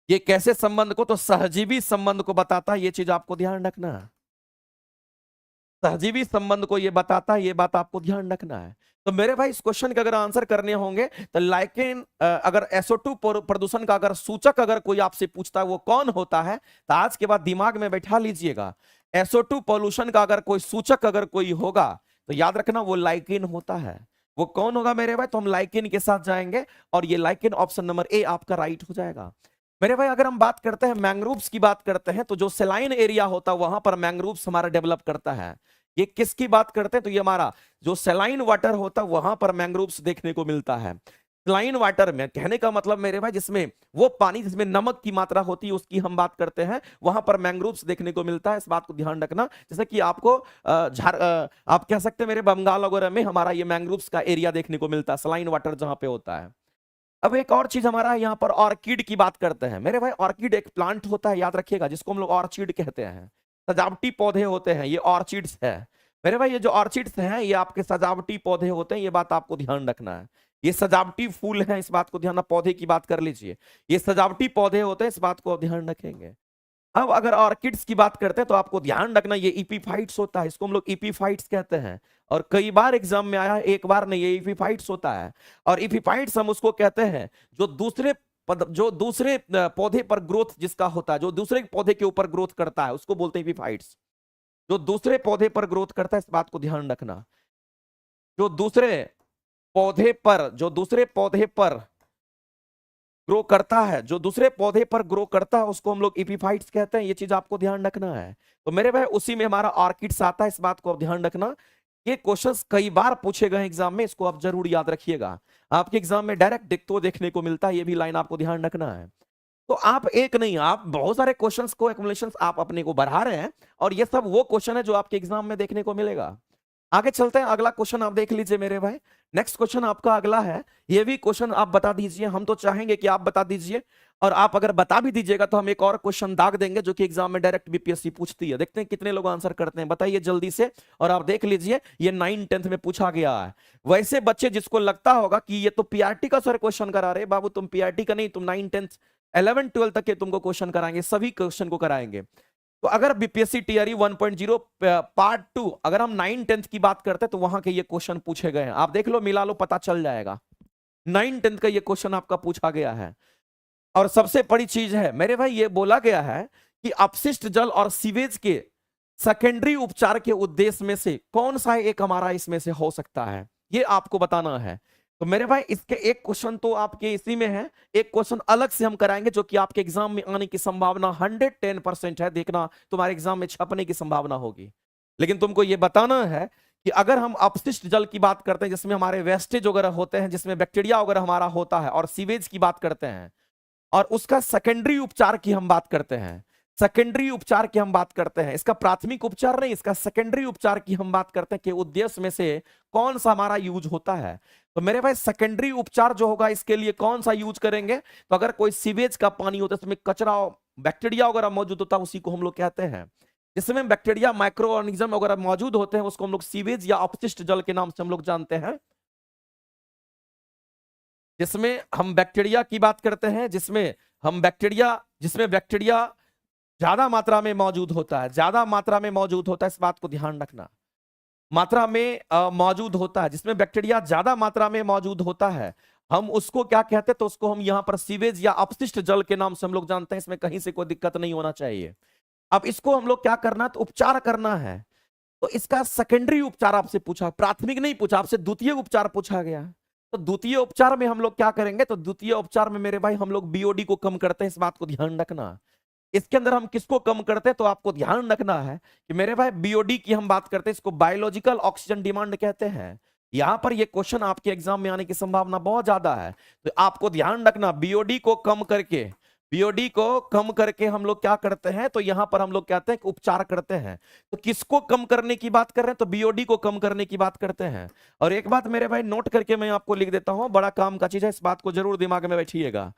ये कैसे संबंध को, तो सहजीवी संबंध को बताता है, ये चीज आपको ध्यान रखना है। सहजीवी संबंध को ये बताता है, ये बात आपको ध्यान रखना है। तो मेरे भाई इस क्वेश्चन के अगर आंसर करने होंगे तो लाइकेन, अगर SO2 प्रदूषण का अगर सूचक अगर कोई आपसे पूछता है वो कौन होता है, तो आज के बाद दिमाग में बैठा लीजिएगा, SO2 पोल्यूशन का अगर कोई सूचक अगर कोई होगा तो याद रखना वो लाइकेन होता है। वो कौन होगा मेरे भाई, तो हम लाइकेन के साथ जाएंगे, और ये लाइकेन ऑप्शन नंबर A आपका राइट हो जाएगा। मेरे भाई अगर हम बात करते हैं मैंग्रोव्स की बात करते हैं, तो जो सेलाइन एरिया होता है वहां पर मैंग्रोव्स हमारा डेवलप करता है। ये किसकी बात करते हैं, तो ये हमारा जो सेलाइन वाटर होता है वहां पर मैंग्रोव्स देखने को मिलता है। सेलाइन वाटर में कहने का मतलब मेरे भाई जिसमें वो पानी जिसमें नमक की मात्रा होती है उसकी हम बात करते हैं, वहां पर मैंग्रोव्स देखने को मिलता है, इस बात को ध्यान रखना। जैसे कि आपको आप कह सकते हैं मेरे बंगाल वगैरह में हमारा ये मैंग्रोव्स का एरिया देखने को मिलता है, सेलाइन वाटर जहां पे होता है। अब एक और चीज हमारा यहाँ पर ऑर्किड की बात करते हैं। मेरे भाई ऑर्किड एक प्लांट होता है, याद रखिएगा, जिसको हम लोग ऑर्चिड कहते हैं। सजावटी पौधे होते हैं, ये ऑर्चिड्स है। मेरे भाई ये जो ऑर्चिड्स हैं ये आपके सजावटी पौधे होते हैं, ये बात आपको ध्यान रखना है। ये सजावटी फूल हैं, इस बात को ध्यान, पौधे की बात कर लीजिए, ये सजावटी पौधे होते हैं, इस बात को ध्यान रखेंगे। अब अगर ऑर्किड्स की बात करते हैं तो आपको ध्यान रखना ये इपीफाइट्स होता है, इसको हम लोग इपीफाइट्स कहते हैं। और कई बार एग्जाम में आया है, एक बार नहीं, ये इपीफाइट्स होता है। और इपीफाइट्स हम उसको कहते हैं जो दूसरे पौधे पर ग्रोथ जिसका होता है, जो दूसरे पौधे के ऊपर ग्रोथ करता है, उसको बोलते हैं इपीफाइट्स। जो दूसरे पौधे पर ग्रोथ करता है, इस बात को ध्यान रखना। जो दूसरे पौधे पर ग्रो करता है, जो दूसरे पौधे पर ग्रो करता है, उसको हम लोग इपीफाइट्स कहते हैं। ये चीज आपको ध्यान रखना है। तो मेरे भाई उसी में हमारा ऑर्किड्स आता है, इस बात को आप ध्यान रखना। ये क्वेश्चंस कई बार पूछे गए एग्जाम में, इसको आप जरूर याद रखिएगा। आपके एग्जाम में डायरेक्ट तो देखने को मिलता है, ये भी लाइन आपको ध्यान रखना है। तो आप एक नहीं, आप बहुत सारे क्वेश्चंस को, एक्युमुलेशंस आप अपने को बढ़ा रहे हैं, और ये सब वो क्वेश्चन है जो आपके एग्जाम में देखने को मिलेगा। आगे चलते हैं, अगला क्वेश्चन आप देख लीजिए मेरे भाई। नेक्स्ट क्वेश्चन आपका अगला है, ये भी क्वेश्चन आप बता दीजिए। हम तो चाहेंगे कि आप बता दीजिए, और आप अगर बता भी दीजिएगा तो हम एक और क्वेश्चन दाग देंगे जो कि एग्जाम में डायरेक्ट बीपीएससी पूछती है। देखते हैं कितने लोग आंसर करते हैं, बताइए जल्दी से। और आप देख लीजिए, ये 9th 10th में पूछा गया है। वैसे बच्चे जिसको लगता होगा कि ये तो पीआरटी का सर क्वेश्चन करा रहे, बाबू तुम पीआरटी का नहीं, तुम 9th 10th 11th 12th तक के तुमको क्वेश्चन कराएंगे, सभी क्वेश्चन को कराएंगे। तो अगर बीपीएससी टीआरई 1.0 पार्ट 2 अगर हम 9th 10th की बात करते हैं तो वहां के ये क्वेश्चन पूछे गए हैं। आप देख लो, मिला लो, पता चल जाएगा। 9th 10th का ये क्वेश्चन आपका पूछा गया है। और सबसे बड़ी चीज है मेरे भाई, ये बोला गया है कि अपशिष्ट जल और सीवेज के सेकेंडरी उपचार के उद्देश्य में से कौन सा एक हमारा इसमें से हो सकता है, ये आपको बताना है। तो मेरे भाई इसके एक क्वेश्चन तो आपके इसी में है, एक क्वेश्चन अलग से हम कराएंगे जो कि आपके एग्जाम में आने की संभावना 110% है। देखना, तुम्हारे एग्जाम में छपने की संभावना होगी। लेकिन तुमको ये बताना है कि अगर हम अपशिष्ट जल की बात करते हैं, जिसमें हमारे वेस्टेज वगैरह होते हैं, जिसमें बैक्टीरिया वगैरह हमारा होता है, और सीवेज की बात करते हैं, और उसका सेकेंडरी उपचार की हम बात करते हैं, सेकेंडरी उपचार की हम बात करते हैं, इसका प्राथमिक उपचार नहीं, इसका सेकेंडरी उपचार की हम बात करते हैं कि उद्देश्य में से कौन सा हमारा यूज होता है। तो मेरे भाई सेकेंडरी उपचार जो होगा, इसके लिए कौन सा यूज करेंगे? तो अगर कोई सीवेज का पानी होता है, उसमें कचरा बैक्टीरिया वगैरह मौजूद होता है, उसी को हम लोग कहते हैं। जिसमें बैक्टीरिया माइक्रो ऑर्गेनिज्म वगैरह मौजूद होते हैं, उसको हम लोग सीवेज या अपशिष्ट जल के नाम से हम लोग जानते हैं। जिसमें हम बैक्टीरिया की बात करते हैं, जिसमें बैक्टीरिया ज्यादा मात्रा में मौजूद होता है, ज्यादा मात्रा में मौजूद होता है, इस बात को ध्यान रखना। मात्रा में मौजूद होता है, जिसमें बैक्टीरिया ज्यादा मात्रा में मौजूद होता है, हम उसको क्या कहते हैं? तो उसको हम यहां पर सीवेज या अपशिष्ट जल के नाम से हम लोग जानते हैं। इसमें कहीं से कोई दिक्कत नहीं होना चाहिए। अब इसको हम लोग क्या करना है? तो उपचार करना है। तो इसका सेकेंडरी उपचार आपसे पूछा, प्राथमिक नहीं पूछा, आपसे द्वितीय उपचार पूछा गया। तो द्वितीय उपचार में हम लोग क्या करेंगे? तो द्वितीय उपचार में मेरे भाई हम लोग बीओडी को कम करते हैं, इस बात को ध्यान रखना। इसके अंदर हम किसको कम करते हैं? तो आपको ध्यान रखना है कि मेरे भाई बीओडी की हम बात करते हैं, इसको बायोलॉजिकल ऑक्सीजन डिमांड कहते हैं। यहां पर ये क्वेश्चन आपके एग्जाम में आने की संभावना बहुत ज्यादा है। तो आपको ध्यान रखना, बीओडी को कम करके हम लोग क्या करते हैं? तो यहां पर हम लोग कहते हैं कि उपचार करते हैं। तो किसको कम करने की बात कर रहे हैं? तो बीओडी को कम करने की बात करते हैं। और एक बात मेरे भाई नोट करके मैं आपको लिख देता हूं, बड़ा काम का चीज है, इस बात को जरूर दिमाग में बैठिएगा।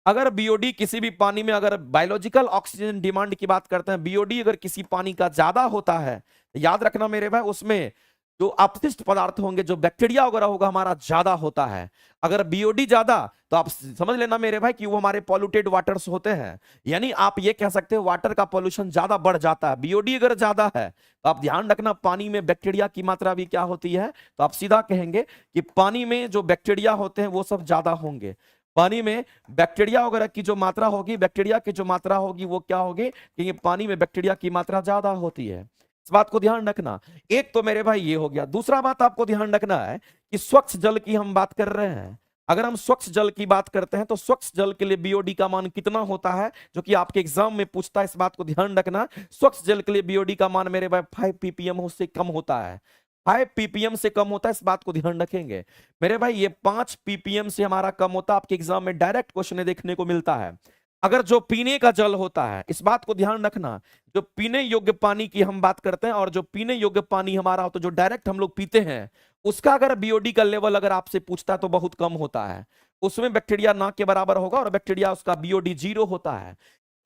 अगर बीओडी किसी भी पानी में, अगर बायोलॉजिकल ऑक्सीजन डिमांड की बात करते हैं, बीओडी अगर किसी पानी का ज्यादा होता है, याद रखना मेरे भाई, उसमें जो अपशिष्ट पदार्थ होंगे, जो बैक्टीरिया वगैरह होगा, हमारा ज्यादा होता है। अगर बीओडी ज्यादा, तो आप समझ लेना मेरे भाई कि वो हमारे पॉल्यूटेड वाटर्स होते हैं। यानी आप ये कह सकते हो वाटर का पॉल्यूशन ज्यादा बढ़ जाता है। बीओडी अगर ज्यादा है तो आप ध्यान रखना, पानी में बैक्टीरिया की मात्रा भी क्या होती है? तो आप सीधा कहेंगे कि पानी में जो बैक्टीरिया होते हैं वो सब ज्यादा होंगे। पानी में बैक्टीरिया वगैरह की जो मात्रा होगी, बैक्टीरिया की जो मात्रा होगी वो क्या होगी? कि पानी में बैक्टीरिया की मात्रा ज्यादा होती है। इस बात को ध्यान रखना। एक तो मेरे भाई ये हो गया। दूसरा बात आपको ध्यान रखना है कि स्वच्छ जल की हम बात कर रहे हैं। अगर हम स्वच्छ जल की बात करते हैं तो स्वच्छ जल के लिए बीओडी का मान कितना होता है, जो कि आपके एग्जाम में पूछता है। इस बात को ध्यान रखना, स्वच्छ जल के लिए बीओडी का मान मेरे भाई 5 ppm से कम होता है। 5 ppm से कम होता है, इस बात को ध्यान रखेंगे मेरे भाई। ये 5 ppm से हमारा कम होता है। आपके एग्जाम में डायरेक्ट क्वेश्चन देखने को मिलता है। अगर जो पीने का जल होता है, इस बात को ध्यान रखना, जो पीने योग्य पानी की हम बात करते हैं, और जो पीने योग्य पानी हमारा होता है, जो डायरेक्ट हम लोग पीते हैं, उसका अगर बीओडी का लेवल अगर आपसे पूछता है तो बहुत कम होता है। उसमें बैक्टीरिया ना के बराबर होगा, और बैक्टीरिया उसका बीओडी 0 होता है।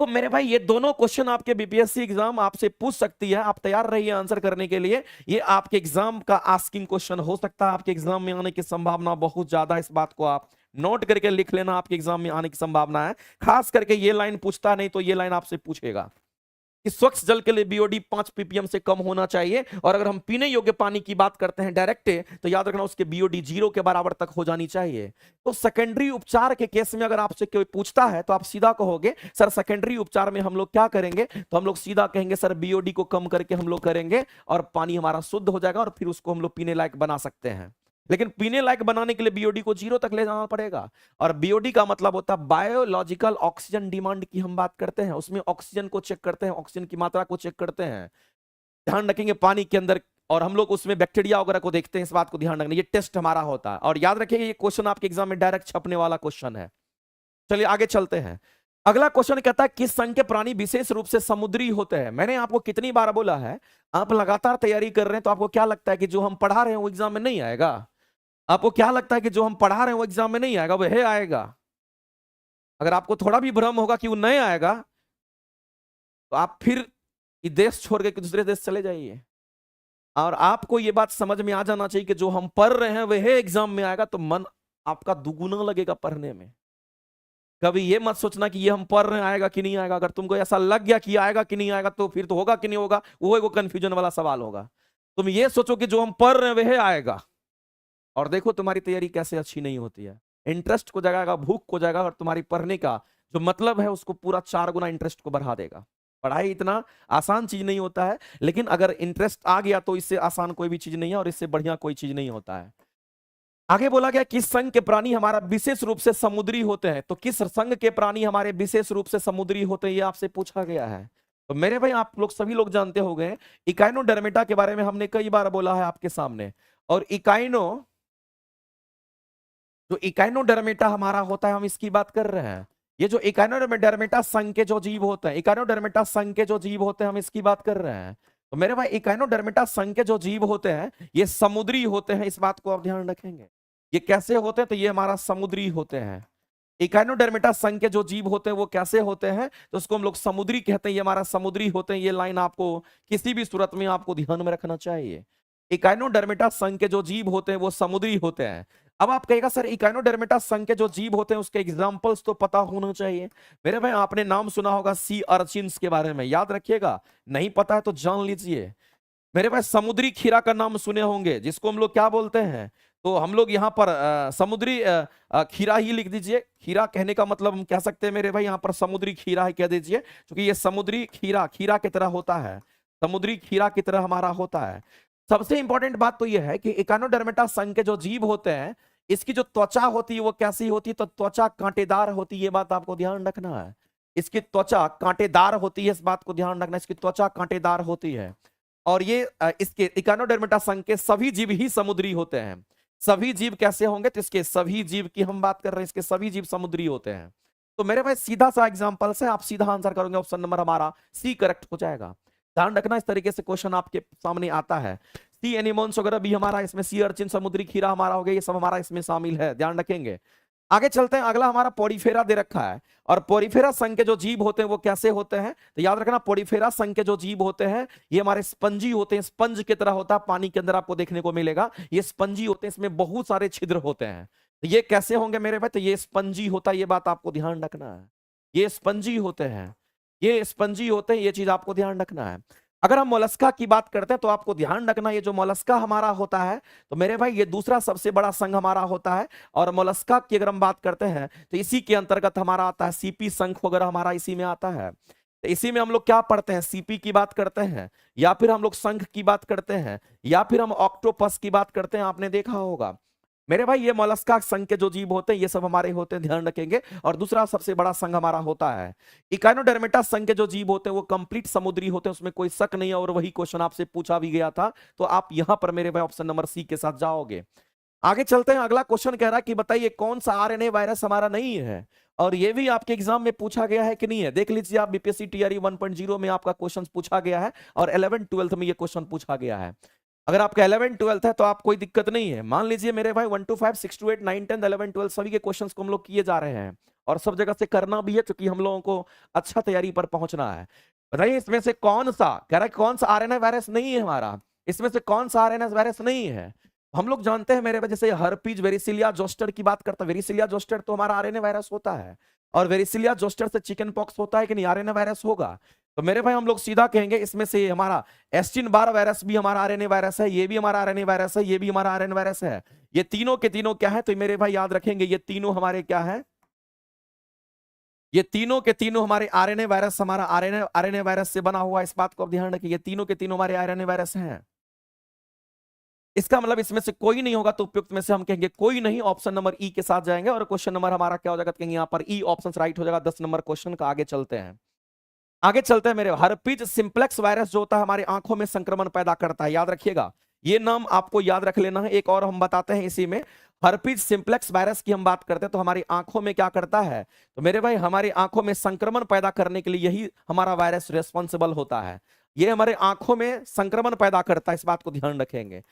तो मेरे भाई ये दोनों क्वेश्चन आपके बीपीएससी एग्जाम आपसे पूछ सकती है, आप तैयार रहिए आंसर करने के लिए। ये आपके एग्जाम का आस्किंग क्वेश्चन हो सकता है, आपके एग्जाम में आने की संभावना बहुत ज्यादा है, इस बात को आप नोट करके लिख लेना, आपके एग्जाम में आने की संभावना है। खास करके ये लाइन पूछता नहीं तो ये लाइन आपसे पूछेगा कि स्वच्छ जल के लिए बीओडी 5 ppm से कम होना चाहिए, और अगर हम पीने योग्य पानी की बात करते हैं डायरेक्ट, तो याद रखना उसके बीओडी 0 के बराबर तक हो जानी चाहिए। तो सेकेंडरी उपचार के केस में अगर आपसे कोई पूछता है तो आप सीधा कहोगे सर सेकेंडरी उपचार में हम लोग क्या करेंगे, तो हम लोग सीधा कहेंगे सर बीओडी को कम करके हम लोग करेंगे और पानी हमारा शुद्ध हो जाएगा और फिर उसको हम लोग पीने लायक बना सकते हैं। लेकिन पीने लायक बनाने के लिए बीओडी को 0 तक ले जाना पड़ेगा, और बीओडी का मतलब होता है बायोलॉजिकल ऑक्सीजन डिमांड की हम बात करते हैं, उसमें ऑक्सीजन को चेक करते हैं, ऑक्सीजन की मात्रा को चेक करते हैं, ध्यान रखेंगे पानी के अंदर, और हम लोग उसमें बैक्टीरिया वगैरह को देखते हैं, इस बात को ध्यान रखना, ये टेस्ट हमारा होता है। और याद रखिए ये क्वेश्चन आपके एग्जाम में डायरेक्ट छपने वाला क्वेश्चन है। चलिए आगे चलते हैं। अगला क्वेश्चन कहता है किस संघ के प्राणी विशेष रूप से समुद्री होते हैं। मैंने आपको कितनी बार बोला है, आप लगातार तैयारी कर रहे हैं तो आपको क्या लगता है कि जो हम पढ़ा रहे हैं वो एग्जाम में नहीं आएगा? आपको क्या लगता है कि जो हम पढ़ा रहे हैं वो एग्जाम में नहीं आएगा? वह आएगा। अगर आपको थोड़ा भी भ्रम होगा कि वो नहीं आएगा तो आप फिर ये देश छोड़ के दूसरे देश चले जाइए। और आपको ये बात समझ में आ जाना चाहिए कि जो हम पढ़ रहे हैं वह एग्जाम में आएगा, तो मन आपका दुगुना लगेगा पढ़ने में। कभी ये मत सोचना कि ये हम पढ़ रहे हैं आएगा कि नहीं आएगा। अगर तुमको ऐसा लग गया कि आएगा कि नहीं आएगा तो फिर तो होगा कि नहीं होगा, वो कंफ्यूजन वाला सवाल होगा। तुम ये सोचो कि जो हम पढ़ रहे हैं वह आएगा, और देखो तुम्हारी तैयारी कैसे अच्छी नहीं होती है। इंटरेस्ट को जगाएगा, भूख को जगाएगा, और तुम्हारी पढ़ने का जो मतलब है उसको पूरा 4 गुना इंटरेस्ट को बढ़ा देगा। पढ़ाई इतना आसान चीज नहीं होता है, लेकिन अगर इंटरेस्ट आ गया तो इससे आसान कोई भी चीज नहीं है और इससे बढ़िया कोई चीज नहीं होता है। आगे बोला गया किस संघ के प्राणी हमारा विशेष रूप से समुद्री होते हैं। तो किस संघ के प्राणी हमारे विशेष रूप से समुद्री होते हैं, ये आपसे पूछा गया है। तो मेरे भाई आप लोग सभी लोग जानते हो गए, इकाइनोडर्मेटा के बारे में हमने कई बार बोला है आपके सामने। और जो इकाइनोडर्मेटा हमारा होता है हम इसकी बात कर रहे हैं। ये जो इकाइनोडर्मेटा संघ के जो जीव होते हैं, इकाइनोडर्मेटा संघ के जो जीव होते हैं हम इसकी बात कर रहे हैं। तो मेरे भाई इकाइनोडर्मेटा संघ के जो जीव होते हैं ये समुद्री होते हैं, इस बात को आप ध्यान रखेंगे। ये कैसे होते हैं, तो ये हमारा समुद्री होते हैं। इकाइनोडर्मेटा संघ के जो जीव होते हैं वो कैसे होते हैं, तो उसको हम लोग समुद्री कहते हैं, ये हमारा समुद्री होते हैं। ये लाइन आपको किसी भी सूरत में आपको ध्यान में रखना चाहिए। इकाइनोडर्मेटा संघ के जो जीव होते हैं वो समुद्री होते हैं। अब आप कहेगा सर इकाइनोडर्मेटा संघ के जो जीव होते हैं उसके एग्जांपल्स तो पता होना चाहिए। मेरे भाई आपने नाम सुना होगा सी अर्चिन्स के बारे में, याद रखिएगा, नहीं पता है तो जान लीजिए। मेरे पास समुद्री खीरा का नाम सुने होंगे, जिसको हम लोग क्या बोलते हैं, तो हम लोग यहाँ पर समुद्री खीरा ही लिख दीजिए। खीरा कहने का मतलब हम कह सकते हैं मेरे भाई यहाँ पर समुद्री खीरा ही कह दीजिए, क्योंकि ये समुद्री खीरा खीरा की तरह होता है, समुद्री खीरा की तरह हमारा होता है। सबसे इंपॉर्टेंट बात तो यह है कि इकाइनोडर्मेटा संघ के जो जीव होते हैं इसकी जो त्वचा होती है वो कैसी होती है, तो त्वचा कांटेदार होती है, ये बात आपको ध्यान रखना है। इसकी त्वचा कांटेदार होती है, इस बात को ध्यान रखना, इसकी त्वचा कांटेदार होती है। और ये इसके इकाइनोडर्मेटा संघ के सभी जीव ही समुद्री होते हैं। सभी जीव कैसे होंगे, तो इसके सभी जीव की हम बात कर रहे हैं, इसके सभी जीव समुद्री होते हैं। तो मेरे भाई सीधा सा एग्जांपल से आप सीधा आंसर करोगे, ऑप्शन नंबर हमारा सी करेक्ट हो जाएगा। ध्यान रखना इस तरीके से क्वेश्चन आपके सामने आता है। सी एनिमोन्स वगैरह भी हमारा इसमें, सी अर्चिन समुद्री खीरा हमारा हो गया, ये सब हमारा इसमें शामिल है, ध्यान रखेंगे। आगे चलते हैं, अगला हमारा पोरीफेरा दे रखा है। और पोरीफेरा संघ के जो जीव होते हैं वो कैसे होते हैं, तो याद रखना पोरीफेरा संघ के जो जीव होते हैं ये हमारे स्पंजी होते हैं, स्पंज की तरह होता है, पानी के अंदर आपको देखने को मिलेगा, ये स्पंजी होते हैं, इसमें बहुत सारे छिद्र होते हैं। तो ये कैसे होंगे मेरे भाई, तो ये स्पंजी होता है, ये बात आपको ध्यान रखना है, ये स्पंजी होते हैं, ये स्पंजी होते हैं, ये चीज आपको ध्यान रखना है। अगर हम मोलस्का की बात करते हैं तो आपको ध्यान रखना, ये जो मोलस्का हमारा होता है तो मेरे भाई ये दूसरा सबसे बड़ा संघ हमारा होता है। और मोलस्का की अगर हम बात करते हैं तो इसी के अंतर्गत हमारा आता है सीपी, शंख वगैरह हमारा इसी में आता है। तो इसी में हम लोग क्या पढ़ते हैं, सीपी की बात करते हैं, या फिर हम लोग शंख की बात करते हैं, या फिर हम ऑक्टोपस की बात करते हैं, आपने देखा होगा। मेरे भाई ये मोलस्का संघ के जो जीव होते हैं ये सब हमारे होते हैं, ध्यान रखेंगे। और दूसरा सबसे बड़ा संघ हमारा होता है इकाइनोडर्मेटा संघ के जो जीव होते हैं वो कंप्लीट समुद्री होते हैं, उसमें कोई शक नहीं है, और वही क्वेश्चन आपसे पूछा भी गया था। तो आप यहां पर मेरे भाई ऑप्शन नंबर सी के साथ जाओगे। आगे चलते हैं, अगला क्वेश्चन कह रहा है कि बताइए कौन सा आरएनए वायरस हमारा नहीं है, और ये भी आपके एग्जाम में पूछा गया है कि नहीं है। देख लीजिए आप, बीपीएससी टीआरई 1.0 में आपका क्वेश्चन पूछा गया है, और 11th 12th में ये क्वेश्चन पूछा गया है। अगर आपका 11 12 है तो आप कोई दिक्कत नहीं है। मान लीजिए मेरे भाई 1 to 5 6 to 8 9 10 11 12 सभी के क्वेश्चंस को हम लोग किए जा रहे हैं और सब जगह से करना भी है, क्योंकि हम लोगों को अच्छा तैयारी पर पहुंचना है। बताइए इसमें से कौन सा कह रहा है, कौन सा आरएनए वायरस नहीं है हमारा, इसमें से कौन सा आरएनए वायरस नहीं है? हम लोग जानते हैं मेरे भाई, जैसे हर्पीज वेरिसिलिया जोस्टर की बात करता है, वेरिसिलिया जोस्टर तो हमारा आरएनए वायरस होता है, और वेरिसिलिया जोस्टर से चिकन पॉक्स होता है कि नहीं, आरएनए वायरस होगा। तो मेरे भाई हम लोग सीधा कहेंगे इसमें से हमारा एस्टिन बार वायरस भी हमारा आरएनए वायरस है, ये भी हमारा आरएनए वायरस है, ये भी हमारा आरएनए वायरस है। ये तीनों के तीनों क्या है, तो मेरे भाई याद रखेंगे ये तीनों हमारे क्या है, ये तीनों के तीनों हमारे आरएनए वायरस, हमारा आरएनए आरएनए वायरस से बना हुआ, इस बात को आप ध्यान रखिए, ये तीनों के तीनों हमारे आरएनए वायरस हैं। इसका मतलब इसमें से कोई नहीं होगा तो उपयुक्त में से हम कहेंगे कोई नहीं, ऑप्शन नंबर ई के साथ जाएंगे और क्वेश्चन नंबर हमारा क्या हो जाएगा, कहेंगे यहां पर ई ऑप्शन राइट हो जाएगा 10 नंबर क्वेश्चन का। आगे चलते हैं, आगे चलते हैं मेरे। हर्पीज सिंप्लेक्स वायरस जो होता है हमारी आंखों में संक्रमण पैदा करता है, याद रखिएगा, ये नाम आपको याद रख लेना है। एक और हम बताते हैं इसी में, हर्पीज सिंप्लेक्स वायरस की हम बात करते हैं तो हमारी आंखों में क्या करता है, तो मेरे भाई हमारी आंखों में संक्रमण पैदा करने के लिए यही हमारा वायरस रेस्पॉन्सिबल होता है। ये हमारे आंखों में संक्रमण पैदा करता है, इस बात को ध्यान रखेंगे।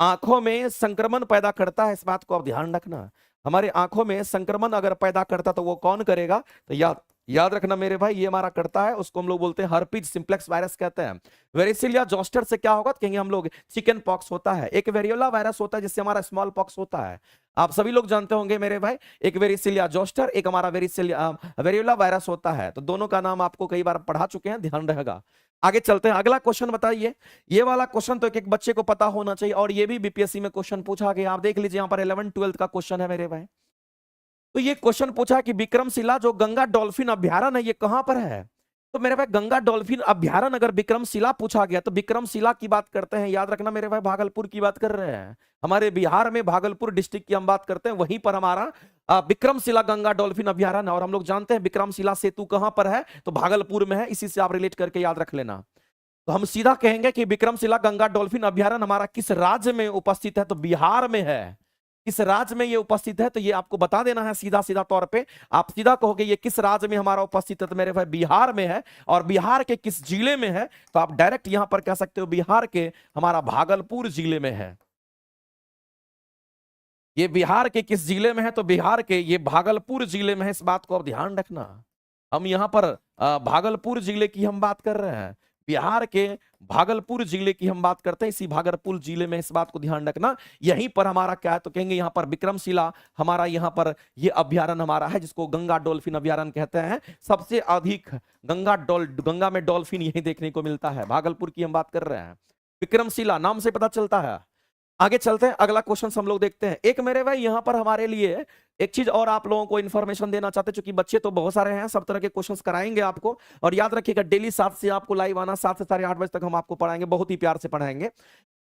आंखों में संक्रमण पैदा करता है, इस बात को आप ध्यान रखना। हमारे आंखों में संक्रमण अगर पैदा करता तो वो कौन करेगा, तो याद रखना मेरे भाई, ये हमारा करता है, उसको हम लोग बोलते हैं हर्पीज सिंप्लेक्स वायरस कहते हैं। वेरिसिलिया जोस्टर से क्या होगा, तो कहेंगे हम लोग चिकन पॉक्स होता है। एक वेरियोला वायरस होता है जिससे हमारा स्मॉल पॉक्स होता है, आप सभी लोग जानते होंगे मेरे भाई। एक वेरिसिलिया जोस्टर, एक हमारा वेरियोला वायरस होता है, तो दोनों का नाम आपको कई बार पढ़ा चुके हैं, ध्यान रहेगा। आगे चलते हैं, अगला क्वेश्चन बताइए। ये वाला क्वेश्चन तो एक एक बच्चे को पता होना चाहिए, और ये भी बीपीएससी में क्वेश्चन पूछा गया। आप देख लीजिए यहाँ पर 11 12 का क्वेश्चन है मेरे भाई। तो ये क्वेश्चन पूछा कि विक्रमशिला जो गंगा डॉल्फिन अभ्यारण्य है ये कहां पर है, तो मेरे भाई गंगा डॉल्फिन अभ्यारण्य अगर विक्रमशिला पूछा गया तो विक्रमशिला की बात करते हैं, याद रखना मेरे भाई, भागलपुर की बात कर रहे हैं। हमारे बिहार में भागलपुर डिस्ट्रिक्ट की हम बात करते हैं, वहीं पर हमारा विक्रमशिला गंगा डॉल्फिन अभ्यारण्य। और हम लोग जानते हैं विक्रमशिला सेतु कहां पर है, तो भागलपुर में है, इसी से आप रिलेट करके याद रख लेना। तो हम सीधा कहेंगे कि विक्रमशिला गंगा डॉल्फिन अभ्यारण्य हमारा किस राज्य में उपस्थित है, तो बिहार में है। किस राज्य में ये उपस्थित है, तो ये आपको बता देना है सीधा सीधा तौर पे। आप सीधा कहोगे ये किस राज्य में हमारा उपस्थित है, तो मेरे भाई बिहार में है। और बिहार के किस जिले में है, तो आप डायरेक्ट यहां पर कह सकते हो बिहार के हमारा भागलपुर जिले में है। ये बिहार के किस जिले में है, तो बिहार के ये भागलपुर जिले में है, इस बात को आप ध्यान रखना। हम यहां पर भागलपुर जिले की हम बात कर रहे हैं, बिहार के भागलपुर जिले की हम बात करते हैं, इसी भागलपुर जिले में, इस बात को ध्यान रखना। यहीं पर हमारा क्या है, तो कहेंगे यहां पर विक्रमशिला हमारा, यहां पर ये अभ्यारण्य हमारा है जिसको गंगा डॉल्फिन अभ्यारण्य कहते हैं। सबसे अधिक गंगा में डॉल्फिन यही देखने को मिलता है, भागलपुर की हम बात कर रहे हैं। विक्रमशिला नाम से पता चलता है। आगे चलते हैं, अगला क्वेश्चन हम लोग देखते हैं। एक मेरे भाई यहाँ पर हमारे लिए एक चीज और आप लोगों को इन्फॉर्मेशन देना चाहते हैं, क्योंकि बच्चे तो बहुत सारे हैं, सब तरह के क्वेश्चंस कराएंगे आपको। और याद रखिएगा डेली 7 से आपको लाइव आना, 7 से 8:30 बजे तक हम आपको पढ़ाएंगे, बहुत ही प्यार से पढ़ाएंगे।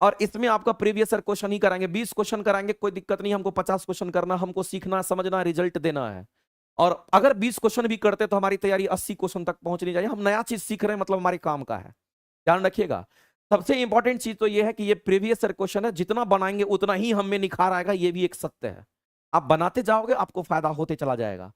और इसमें आपका प्रीवियस ईयर क्वेश्चन ही कराएंगे, 20 क्वेश्चन कराएंगे, कोई दिक्कत नहीं, हमको 50 क्वेश्चन करना, हमको सीखना समझना रिजल्ट देना है। और अगर 20 क्वेश्चन भी करते तो हमारी तैयारी 80 क्वेश्चन तक पहुंचनी चाहिए। हम नया चीज सीख रहे हैं, मतलब हमारे काम का है, ध्यान रखिएगा। सबसे इंपॉर्टेंट चीज तो ये है कि ये प्रीवियस ईयर क्वेश्चन है, जितना बनाएंगे उतना ही हम में निखार आएगा, ये भी एक सत्य है। आप बनाते जाओगे आपको फायदा होते चला जाएगा।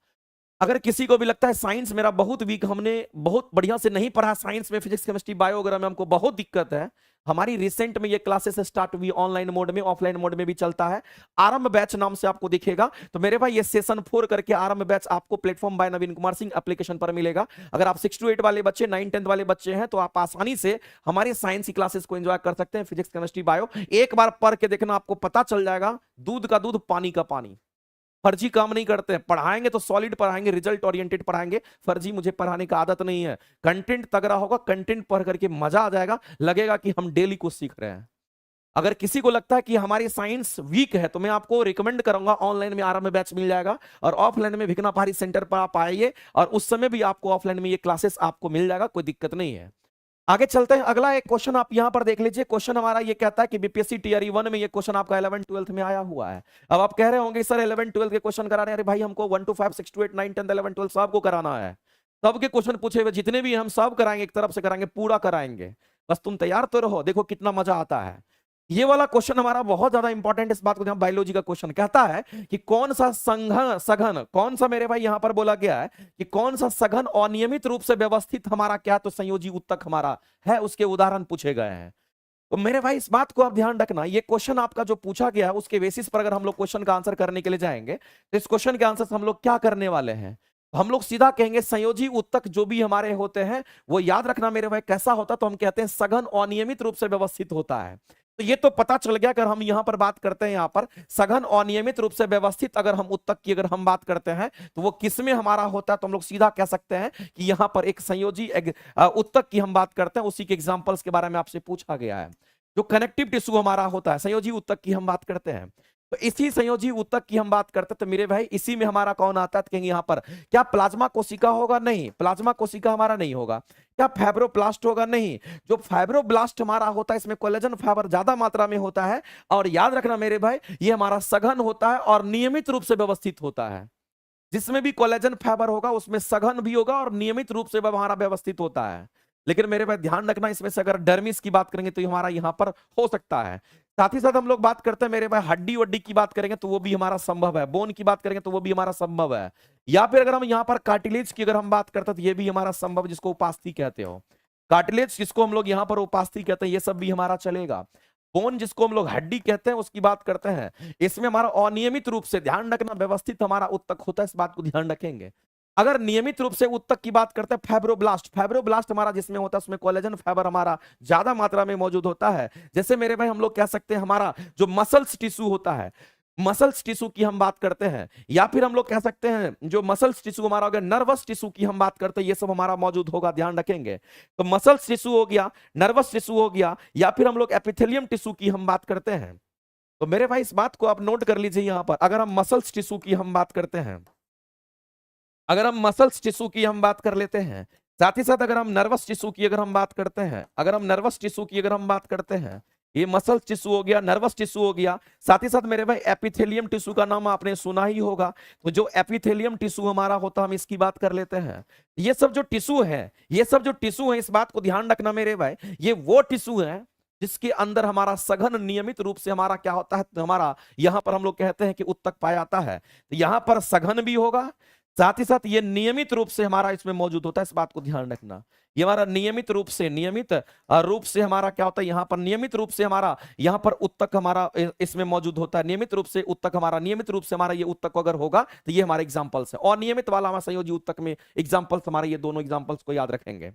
अगर किसी को भी लगता है साइंस मेरा बहुत वीक, हमने बहुत बढ़िया से नहीं पढ़ा साइंस में, फिजिक्स केमिस्ट्री बायो वगैरह में हमको बहुत दिक्कत है, हमारी रिसेंट में ये क्लासेस स्टार्ट हुई ऑनलाइन मोड में, ऑफलाइन मोड में भी चलता है। आरंभ बैच नाम से आपको दिखेगा, तो मेरे भाई ये सेशन 4 करके आरंभ बैच आपको प्लेटफॉर्म बाय नवीन कुमार सिंह एप्लीकेशन पर मिलेगा। अगर आप 6 to 8 वाले बच्चे, 9 10 वाले बच्चे हैं, तो आप आसानी से हमारे साइंस की क्लासेस को एंजॉय कर सकते हैं। फिजिक्स केमिस्ट्री बायो एक बार पढ़ के देखना, आपको पता चल जाएगा, दूध का दूध पानी का पानी। फर्जी काम नहीं करते हैं, पढ़ाएंगे तो सॉलिड पढ़ाएंगे, रिजल्ट ओरिएंटेड पढ़ाएंगे। फर्जी मुझे पढ़ाने का आदत नहीं है, कंटेंट तगड़ा होगा, कंटेंट पढ़ करके मजा आ जाएगा, लगेगा कि हम डेली कुछ सीख रहे हैं। अगर किसी को लगता है कि हमारी साइंस वीक है, तो मैं आपको रिकमेंड करूंगा, ऑनलाइन में आरंभ बैच मिल जाएगा, और ऑफलाइन में भिकना पहाड़ी सेंटर पर आप आइए, और उस समय भी आपको ऑफलाइन में ये क्लासेस आपको मिल जाएगा, कोई दिक्कत नहीं है। आगे चलते हैं, अगला एक क्वेश्चन आप यहां पर देख लीजिए। क्वेश्चन हमारा ये कहता है कि बीपीएससी टीआरई 1 में ये क्वेश्चन आपका 11 12 में आया हुआ है। अब आप कह रहे होंगे सर 11 12 के क्वेश्चन करा रहे हैं, अरे भाई हमको 1 to 5 6 to 8 9 10 11 12 सबको कराना है, सबके क्वेश्चन पूछे हुए जितने भी हम सब कराएंगे, एक तरफ से कराएंगे, पूरा कराएंगे, बस तुम तैयार तो रहो, देखो कितना मजा आता है। ये वाला क्वेश्चन हमारा बहुत ज्यादा इंपॉर्टेंट, इस बात को ध्यान, बायोलॉजी का क्वेश्चन कहता है कि कौन सा सघन, कौन सा मेरे भाई यहां पर बोला गया है कि कौन सा सघन अनियमित रूप से व्यवस्थित हमारा क्या, तो संयोजी उत्तक हमारा है, उसके उदाहरण पूछे गए हैं। तो मेरे भाई इस बात को आप ध्यान रखना, ये क्वेश्चन आपका जो पूछा गया है उसके बेसिस पर अगर हम लोग क्वेश्चन का आंसर करने के लिए जाएंगे तो इस क्वेश्चन के आंसर हम लोग क्या करने वाले हैं, हम लोग सीधा कहेंगे संयोजी उत्तक जो भी हमारे होते हैं वो याद रखना मेरे भाई कैसा होता है, तो हम कहते हैं सघन अनियमित रूप से व्यवस्थित होता है। तो ये तो पता चल गया, अगर हम यहां पर बात करते हैं यहां पर सघन अनियमित रूप से व्यवस्थित अगर हम उत्तक की अगर हम बात करते हैं तो वो किसमें हमारा होता है, तो हम लोग सीधा कह सकते हैं कि यहां पर एक संयोजी उत्तक की हम बात करते हैं, उसी के एग्जांपल्स के बारे में आपसे पूछा गया है। जो कनेक्टिव टिश्यू हमारा होता है, संयोजी उत्तक की हम बात करते हैं, तो इसी संयोजी उत्तक की हम बात करते हैं, तो मेरे भाई इसी में हमारा कौन आता है, तो कहेंगे यहां पर क्या प्लाज्मा कोशिका होगा, नहीं प्लाज्मा कोशिका हमारा नहीं होगा। क्या फाइब्रोब्लास्ट होगा, नहीं। जो फाइब्रोब्लास्ट हमारा होता है इसमें कोलेजन फाइबर ज्यादा मात्रा में होता है, और याद रखना मेरे भाई ये हमारा सघन होता है और नियमित रूप से व्यवस्थित होता है। जिसमें भी कोलेजन फाइबर होगा उसमें सघन भी होगा और नियमित रूप से हमारा व्यवस्थित होता है। लेकिन मेरे भाई ध्यान रखना, इसमें से अगर डर्मिस की बात करेंगे तो हमारा यहां पर हो सकता है। साथ ही साथ हम लोग बात करते हैं मेरे भाई हड्डी वड्डी की बात करेंगे तो वो भी हमारा संभव है, बोन की बात करेंगे तो वो भी हमारा संभव है, या फिर अगर हम यहाँ पर कार्टिलेज की अगर हम बात करते हैं तो ये भी हमारा संभव, जिसको उपास्थि कहते हो। कार्टिलेज जिसको हम लोग यहाँ पर उपास्थि कहते हैं, ये सब भी हमारा चलेगा। बोन जिसको हम लोग हड्डी कहते हैं उसकी बात करते हैं, इसमें हमारा अनियमित रूप से ध्यान रखना व्यवस्थित हमारा उत्तक होता है, इस बात को ध्यान रखेंगे। अगर नियमित रूप से उत्तक की बात करते हैं फाइब्रोब्लास्ट, फाइब्रोब्लास्ट हमारा जिसमें होता है उसमें कोलेजन फाइबर हमारा ज्यादा मात्रा में मौजूद होता है। जैसे मेरे भाई हम लोग कह सकते हैं हमारा जो मसल्स टिश्यू होता है, मसल्स टिश्यू की हम बात करते हैं, या फिर हम लोग कह सकते हैं जो मसल्स टिश्यू हमारा हो गया, नर्वस टिश्यू की हम बात करते हैं, ये सब हमारा मौजूद होगा, ध्यान रखेंगे। तो मसल्स टिश्यू हो गया, नर्वस टिश्यू हो गया, या फिर हम लोग एपिथेलियम टिश्यू की हम बात करते हैं। तो मेरे भाई इस बात को आप नोट कर लीजिए, यहां पर अगर हम मसल्स टिश्यू की हम बात करते हैं, अगर हम मसल्स टिश्यू की हम बात कर लेते हैं, साथ ही साथ अगर हम नर्वस टिश्यू की अगर हम बात करते हैं, अगर हम नर्वस टिश्यू की अगर हम बात करते हैं, ये मसल टिश्यू हो गया, नर्वस टिश्यू हो गया, साथ ही साथ मेरे भाई एपिथेलियम टिश्यू का नाम आपने सुना ही होगा। तो जो एपिथेलियम टिश्यू हमारा होता है हम इसकी बात कर लेते हैं। ये सब जो टिश्यू है, ये सब जो टिश्यू है, इस बात को ध्यान रखना मेरे भाई, ये वो टिश्यू है जिसके अंदर हमारा सघन नियमित रूप से हमारा क्या होता है, तो हमारा यहां पर हम लोग कहते हैं कि उत्तक पाया जाता है। तो यहां पर सघन भी होगा, साथ ही साथ ये नियमित रूप से हमारा इसमें मौजूद होता है, इस बात को ध्यान रखना। ये हमारा नियमित रूप से रूप से हमारा क्या होता है, यहाँ पर नियमित रूप से हमारा यहाँ पर उत्तक हमारा इसमें मौजूद होता है, नियमित रूप से उत्तक हमारा, नियमित रूप से हमारा ये उत्तक अगर होगा तो ये हमारे एग्जांपल्स है। और नियमित वाला हमारा संयोजी उत्तक में एग्जांपल्स हमारे ये दोनों एग्जांपल्स को याद रखेंगे।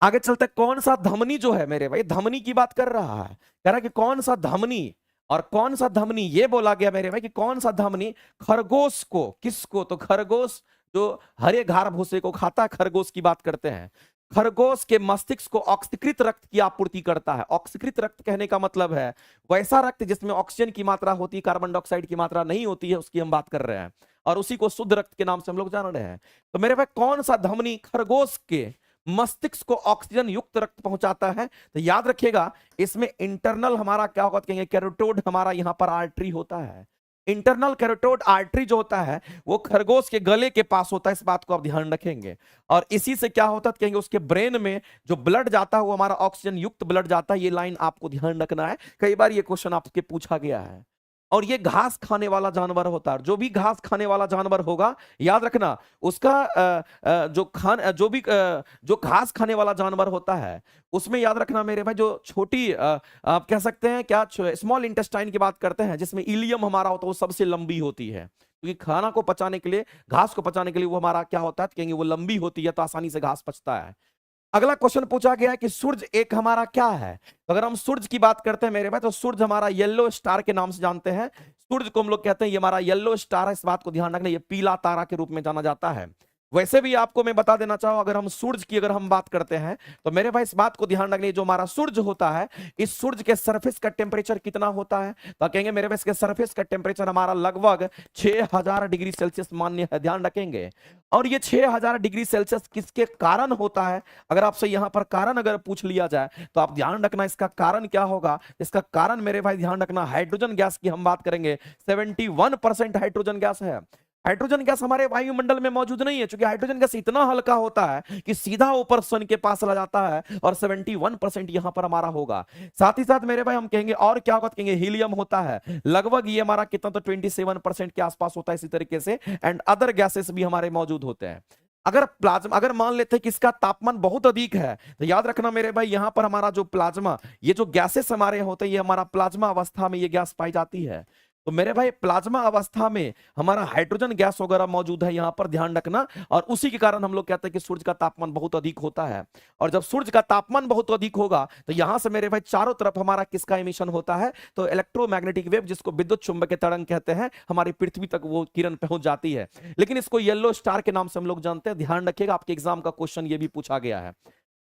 आगे चलते कौन सा धमनी जो है मेरे भाई, धमनी की बात कर रहा है, कह रहा है कि कौन सा धमनी, और कौन सा धमनी ये बोला गया मेरे भाई कि कौन सा धमनी खरगोश को, किसको, तो खरगोश जो हरे घास भूसे को खाता है, खरगोश की बात करते हैं। खरगोश के मस्तिष्क को ऑक्सीकृत रक्त की आपूर्ति करता है। ऑक्सीकृत रक्त कहने का मतलब है वैसा रक्त जिसमें ऑक्सीजन की मात्रा होती है, कार्बन डाइऑक्साइड की मात्रा नहीं होती है, उसकी हम बात कर रहे हैं, और उसी को शुद्ध रक्त के नाम से हम लोग जान रहे हैं। तो मेरे भाई कौन सा धमनी खरगोश के मस्तिष्क को ऑक्सीजन युक्त रक्त पहुंचाता है, तो याद रखिएगा इसमें इंटरनल हमारा क्या होगा, कहेंगे कैरोटिड हमारा यहां पर आर्टरी होता है। इंटरनल कैरोटिड आर्टरी जो होता है वो खरगोश के गले के पास होता है, इस बात को आप ध्यान रखेंगे। और इसी से क्या होता है, कहेंगे उसके ब्रेन में जो ब्लड जाता है वो हमारा ऑक्सीजन युक्त ब्लड जाता है। ये लाइन आपको ध्यान रखना है, कई बार ये क्वेश्चन आपके पूछा गया है। और ये घास खाने वाला जानवर होता है, जो भी घास खाने वाला जानवर होगा याद रखना उसका जो घास खाने वाला जानवर होता है उसमें याद रखना मेरे भाई जो छोटी आप कह सकते हैं क्या, स्मॉल इंटेस्टाइन की बात करते हैं, जिसमें इलियम हमारा होता है वो सबसे लंबी होती है, क्योंकि खाना को पचाने के लिए, घास को पचाने के लिए वो हमारा क्या होता है, कहेंगे वो लंबी होती है, तो आसानी से घास पचता है। अगला क्वेश्चन पूछा गया है कि सूरज एक हमारा क्या है, तो अगर हम सूरज की बात करते हैं मेरे भाई, तो सूरज हमारा येलो स्टार के नाम से जानते हैं। सूरज को हम लोग कहते हैं ये हमारा येलो स्टार है, इस बात को ध्यान रखना, ये पीला तारा के रूप में जाना जाता है। वैसे भी आपको मैं बता देना चाहूँ, अगर हम सूरज की अगर हम बात करते हैं तो मेरे भाई इस बात को ध्यान रखना, जो हमारा सूरज होता है, इस सूरज के सरफेस का टेम्परेचर कितना होता है, तो कहेंगे मेरे भाई इसके सरफेस का टेम्परेचर हमारा लगभग 6000 डिग्री सेल्सियस मान्य है, ध्यान रखेंगे। और ये 6000 डिग्री सेल्सियस किसके कारण होता है, अगर आपसे यहां पर कारण अगर पूछ लिया जाए तो आप ध्यान रखना इसका कारण क्या होगा। इसका कारण मेरे भाई ध्यान रखना हाइड्रोजन गैस की हम बात करेंगे, 71% हाइड्रोजन गैस है। हाइड्रोजन गैस हमारे वायुमंडल में मौजूद नहीं है, क्योंकि हाइड्रोजन गैस इतना हल्का होता है कि सीधा ऊपर सन के पास चला जाता है, और 71% यहां पर हमारा होगा। साथ ही साथ मेरे भाई हम कहेंगे और क्या होगा, कहेंगे हीलियम होता है, लगभग ये हमारा कितना, तो 27% के आसपास होता है इसी तरीके से, एंड अदर गैसेस भी हमारे मौजूद होते हैं। अगर प्लाज्मा, अगर मान लेते हैं कि इसका तापमान बहुत अधिक है, तो याद रखना मेरे भाई, यहां पर हमारा जो प्लाज्मा, ये जो गैसेस हमारे होते हैं, ये हमारा प्लाज्मा अवस्था में ये गैस पाई जाती है। तो मेरे भाई प्लाज्मा अवस्था में हमारा हाइड्रोजन गैस वगैरह मौजूद है, यहां पर ध्यान रखना। और उसी के कारण हम लोग कहते हैं कि सूर्य का तापमान बहुत अधिक होता है। और जब सूर्य का तापमान बहुत अधिक होगा, तो यहां से मेरे भाई चारों तरफ हमारा किसका एमिशन होता है, तो इलेक्ट्रोमैग्नेटिक वेव, जिसको विद्युत चुंबकीय तरंग कहते हैं, हमारी पृथ्वी तक वो किरण पहुंच जाती है। लेकिन इसको येलो स्टार के नाम से हम लोग जानते हैं। ध्यान रखिएगा, आपके एग्जाम का क्वेश्चन ये भी पूछा गया है।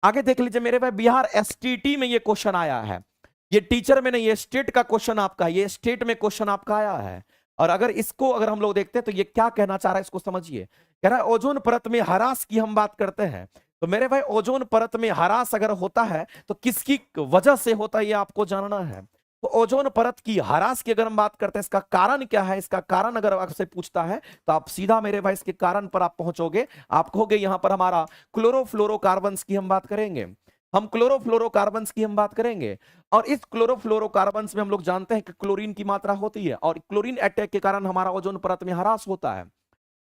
आगे देख लीजिए मेरे भाई, बिहार एसटीटी में ये क्वेश्चन आया है। ये टीचर में नहीं, ये स्टेट का क्वेश्चन आपका, ये स्टेट में क्वेश्चन आपका आया है। और अगर इसको अगर हम लोग देखते हैं, तो ये क्या कहना चाह रहा है, इसको समझिए। कह रहा है ओजोन परत में ह्रास की हम बात करते हैं। तो मेरे भाई ओजोन परत में ह्रास अगर होता है, तो किसकी वजह से होता है, ये आपको जानना है। तो ओजोन परत की ह्रास की अगर हम बात करते हैं, इसका कारण क्या है, इसका कारण अगर आपसे पूछता है, तो आप सीधा मेरे भाई इसके कारण पर आप पहुंचोगे। आप कहोगे यहां पर हमारा क्लोरोफ्लोरोकार्बन्स की हम बात करेंगे, हम क्लोरोफ्लोरोकार्बन्स की हम बात करेंगे। और इस क्लोरोफ्लोरोकार्बन्स में हम लोग जानते हैं कि क्लोरीन की मात्रा होती है, और क्लोरीन अटैक के कारण हमारा ओजोन परत में ह्रास होता है।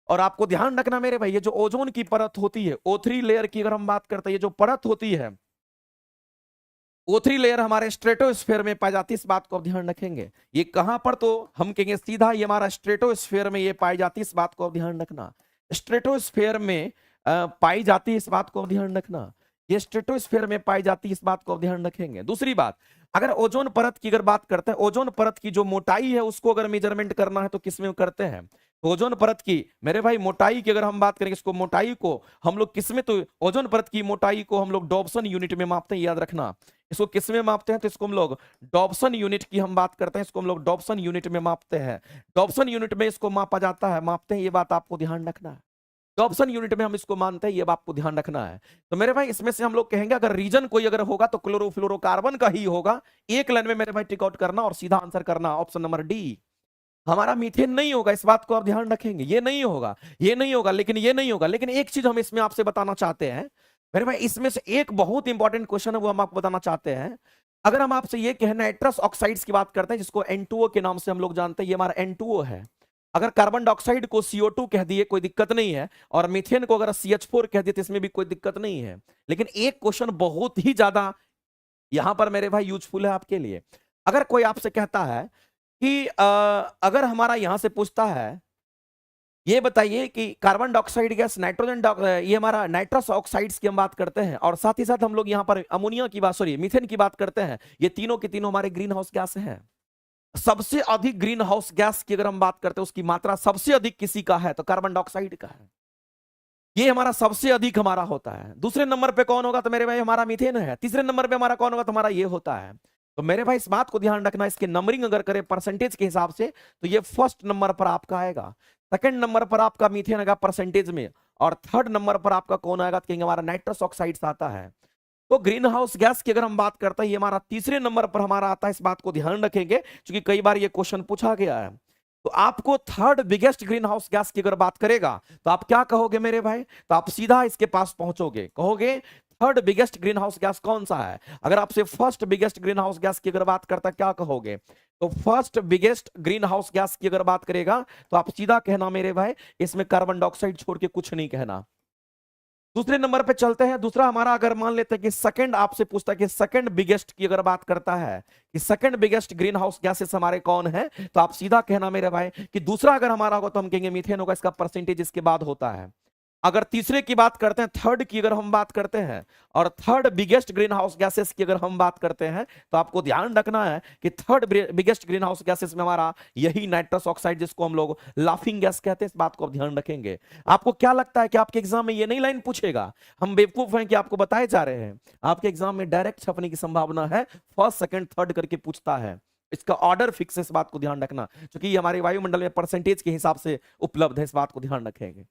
और आपको ध्यान रखना मेरे भाई, ये जो ओजोन की परत होती है, O3 लेयर की अगर हम बात करते हैं, ये जो परत होती है, O3 लेयर हमारे स्ट्रेटोस्फेयर में पाई जाती है। इस बात को आप ध्यान रखेंगे। ये कहां पर, तो हम कहेंगे सीधा ये हमारा स्ट्रेटोस्फेयर में ये पाई जाती है। इस बात को आप ध्यान रखना, स्ट्रेटोस्फेयर में पाई जाती है। इस बात को आप ध्यान रखना, ये स्ट्रेटोस्फेयर में पाई जाती है। इस बात को आप ध्यान रखेंगे। दूसरी बात, अगर ओजोन परत की अगर बात करते हैं, ओजोन परत की जो मोटाई है उसको अगर मेजरमेंट करना है, तो किसमें करते हैं, ओजोन परत की मेरे भाई मोटाई की अगर हम बात करेंगे, इसको मोटाई को हम लोग किसमें, तो ओजोन परत की मोटाई को हम लोग डॉब्सन यूनिट में मापते हैं। याद रखना, इसको किसमें मापते हैं, तो इसको हम लोग डॉब्सन यूनिट की हम बात करते हैं, इसको हम लोग डॉब्सन यूनिट में मापते हैं। डॉब्सन यूनिट में इसको मापा जाता है, मापते हैं, ये बात आपको ध्यान रखना है। डॉब्सन यूनिट में हम इसको मानते हैं, ये बात आपको ध्यान रखना है। तो मेरे भाई इसमें से हम लोग कहेंगे अगर रीजन कोई अगर होगा, तो क्लोरोफ्लोरोकार्बन का ही होगा। एक लाइन में मेरे भाई टिक आउट करना और सीधा आंसर करना, ऑप्शन नंबर डी। हमारा मीथेन नहीं होगा, इस बात को आप ध्यान रखेंगे। ये नहीं होगा, ये नहीं होगा, लेकिन ये नहीं होगा। लेकिन एक चीज हम इसमें आपसे बताना चाहते हैं मेरे भाई, इसमें से एक बहुत इंपॉर्टेंट क्वेश्चन है, वो हम आपको बताना चाहते हैं। अगर हम आपसे ये कहें नाइट्रस ऑक्साइड्स की बात करते हैं, जिसको N2O के नाम से हम लोग जानते हैं, ये हमारा N2O है। अगर कार्बन डाइऑक्साइड को CO2 कह दिए, कोई दिक्कत नहीं है। और मीथेन को अगर CH4 कह दिए, तो इसमें भी कोई दिक्कत नहीं है। लेकिन एक क्वेश्चन बहुत ही ज्यादा यहां पर मेरे भाई यूजफुल है आपके लिए। अगर कोई आपसे कहता है कि अगर हमारा यहां से पूछता है, ये बताइए कि कार्बन डाइऑक्साइड गैस, ये हमारा नाइट्रस ऑक्साइड्स की हम बात करते हैं, और साथ ही साथ हम लोग यहां पर अमोनिया की बात, सॉरी मीथेन की बात करते हैं। ये तीनों के तीनों हमारे ग्रीन हाउस गैस हैं। सबसे अधिक ग्रीन हाउस गैस की अगर हम बात करते हैं, उसकी मात्रा सबसे अधिक किसी का है, तो कार्बन डाइऑक्साइड का है। ये हमारा सबसे अधिक हमारा होता है। दूसरे नंबर पे कौन होगा, तो मेरे भाई हमारा मीथेन है। तीसरे नंबर पे हमारा कौन होगा, तो हमारा ये होता है। तो मेरे भाई इस बात को ध्यान रखना, इसके नंबरिंग अगर करें परसेंटेज के हिसाब से, तो ये फर्स्ट नंबर पर आपका आएगा, सेकंड नंबर पर आपका मीथेन आएगा परसेंटेज में, और थर्ड नंबर पर आपका कौन आएगा, तो कहेंगे हमारा नाइट्रस ऑक्साइड्स आता है। तो ग्रीन हाउस गैस की अगर हम बात करते हैं, ये हमारा तीसरे नंबर पर हमारा आता है। इस बात को ध्यान रखेंगे, क्योंकि कई बार ये क्वेश्चन पूछा गया है। तो आपको third biggest green house gas की अगर बात करेगा, तो आप क्या कहोगे मेरे भाई, तो आप सीधा इसके पास पहुंचोगे, कहोगे third biggest green house gas कौन सा है। अगर आपसे first biggest green house gas की अगर बात करता, क्या कहोगे, तो first biggest green house gas की अगर बात करेगा, तो आप सीधा कहना मेरे भाई, इसमें कार्बन डाइऑक्साइड छोड़ के कुछ नहीं कहना। दूसरे नंबर पे चलते हैं। दूसरा हमारा अगर मान लेते हैं कि सेकंड आपसे पूछता है कि सेकंड बिगेस्ट की अगर बात करता है कि second biggest green house gases हमारे कौन है, तो आप सीधा कहना मेरे भाई कि दूसरा अगर हमारा होगा, तो हम कहेंगे मीथेन होगा। इसका परसेंटेज इसके बाद होता है। अगर तीसरे की बात करते हैं, थर्ड की अगर हम बात करते हैं, और third biggest green house gases की अगर हम बात करते हैं, तो आपको ध्यान रखना है कि third biggest green house gases में हमारा यही नाइट्रस ऑक्साइड, जिसको हम लोग लाफिंग गैस कहते हैं। इस बात को आप ध्यान रखेंगे। आपको क्या लगता है कि आपके एग्जाम में ये नहीं लाइन पूछेगा? हम बेवकूफ हैं कि आपको बताए जा रहे हैं? आपके एग्जाम में डायरेक्ट छपने की संभावना है, फर्स्ट सेकंड थर्ड करके पूछता है। इसका ऑर्डर फिक्स है, इस बात को ध्यान रखना, क्योंकि ये हमारे वायुमंडल में परसेंटेज के हिसाब से उपलब्ध है। इस बात को ध्यान रखेंगे।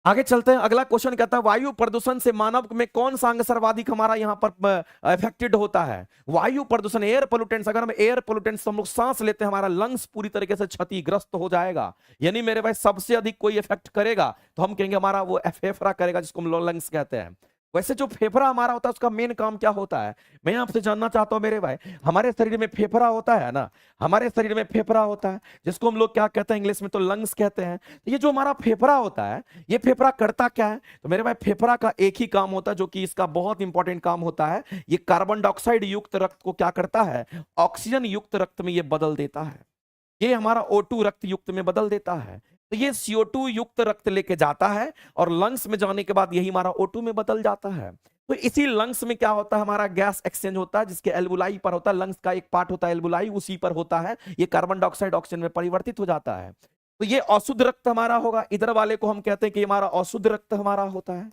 आगे चलते हैं। अगला क्वेश्चन कहता है वायु प्रदूषण से मानव में कौन सा अंग सर्वाधिक हमारा यहां पर अफेक्टेड होता है। वायु प्रदूषण, एयर पोल्यूटेंट्स, अगर हम एयर पोल्यूटेंट्स हम लोग सांस लेते हैं, हमारा लंग्स पूरी तरीके से क्षतिग्रस्त हो जाएगा। यानी मेरे भाई सबसे अधिक कोई इफेक्ट करेगा, तो हम कहेंगे हमारा वो फेफड़ा करेगा, जिसको हम लंग्स कहते हैं। वैसे जो फेफड़ा हमारा होता है उसका मेन काम क्या होता है, मैं आपसे जानना चाहता हूं मेरे भाई। हमारे शरीर में फेफड़ा होता है ना, हमारे शरीर में फेफड़ा होता है जिसको हम लोग क्या कहते हैं, इंग्लिश में तो लंग्स कहते हैं। तो ये जो हमारा फेफड़ा होता है, ये फेफड़ा करता क्या है, तो मेरे भाई फेफड़ा का एक ही काम होता है जो कि इसका बहुत इंपॉर्टेंट काम होता है, ये कार्बन डाइऑक्साइड युक्त रक्त को क्या करता है, ऑक्सीजन युक्त रक्त में ये बदल देता है। ये हमारा O2 रक्त युक्त में बदल देता है। तो ये CO2 युक्त रक्त लेके जाता है और लंग्स में जाने के बाद यही हमारा O2 में बदल जाता है। तो इसी लंग्स में क्या होता है, हमारा गैस एक्सचेंज होता है, जिसके एल्वुलाई पर होता है, लंग्स का एक पार्ट होता है एल्वुलाई, उसी पर होता है, ये कार्बन डाइऑक्साइड ऑक्सीजन में परिवर्तित हो जाता है। तो ये अशुद्ध रक्त हमारा होगा, इधर वाले को हम कहते हैं कि हमारा अशुद्ध रक्त हमारा होता है।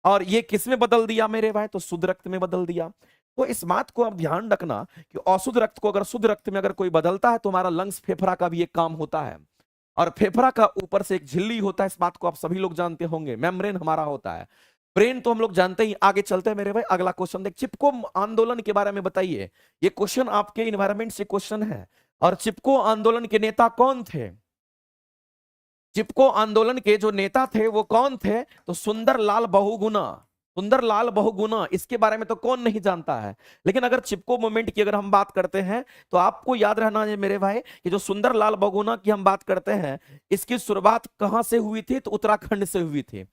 और ये किस में बदल दिया मेरे भाई, तो शुद्ध रक्त में बदल दिया। तो इस बात को आप ध्यान रखना कि अशुद्ध रक्त को अगर शुद्ध रक्त में अगर कोई बदलता है तो हमारा लंग्स फेफड़ा का भी एक काम होता है। और फेफड़ा का ऊपर से एक झिल्ली होता है, इस बात को आप सभी लोग जानते होंगे, मेम्ब्रेन हमारा होता है। ब्रेन तो हम लोग जानते ही। आगे चलते हैं मेरे भाई, अगला क्वेश्चन देख, चिपको आंदोलन के बारे में बताइए। ये क्वेश्चन आपके इन्वायरमेंट से क्वेश्चन है। और चिपको आंदोलन के नेता कौन थे, चिपको आंदोलन के जो नेता थे वो कौन थे, तो सुंदरलाल बहुगुणा। सुंदरलाल बहुगुणा, इसके बारे में तो कौन नहीं जानता है। लेकिन अगर चिपको मूवमेंट की अगर हम बात करते हैं तो आपको याद रहना है मेरे भाई कि जो सुंदरलाल बहुगुणा की हम बात करते हैं, इसकी शुरुआत कहां से हुई थी, तो उत्तराखंड से हुई थी।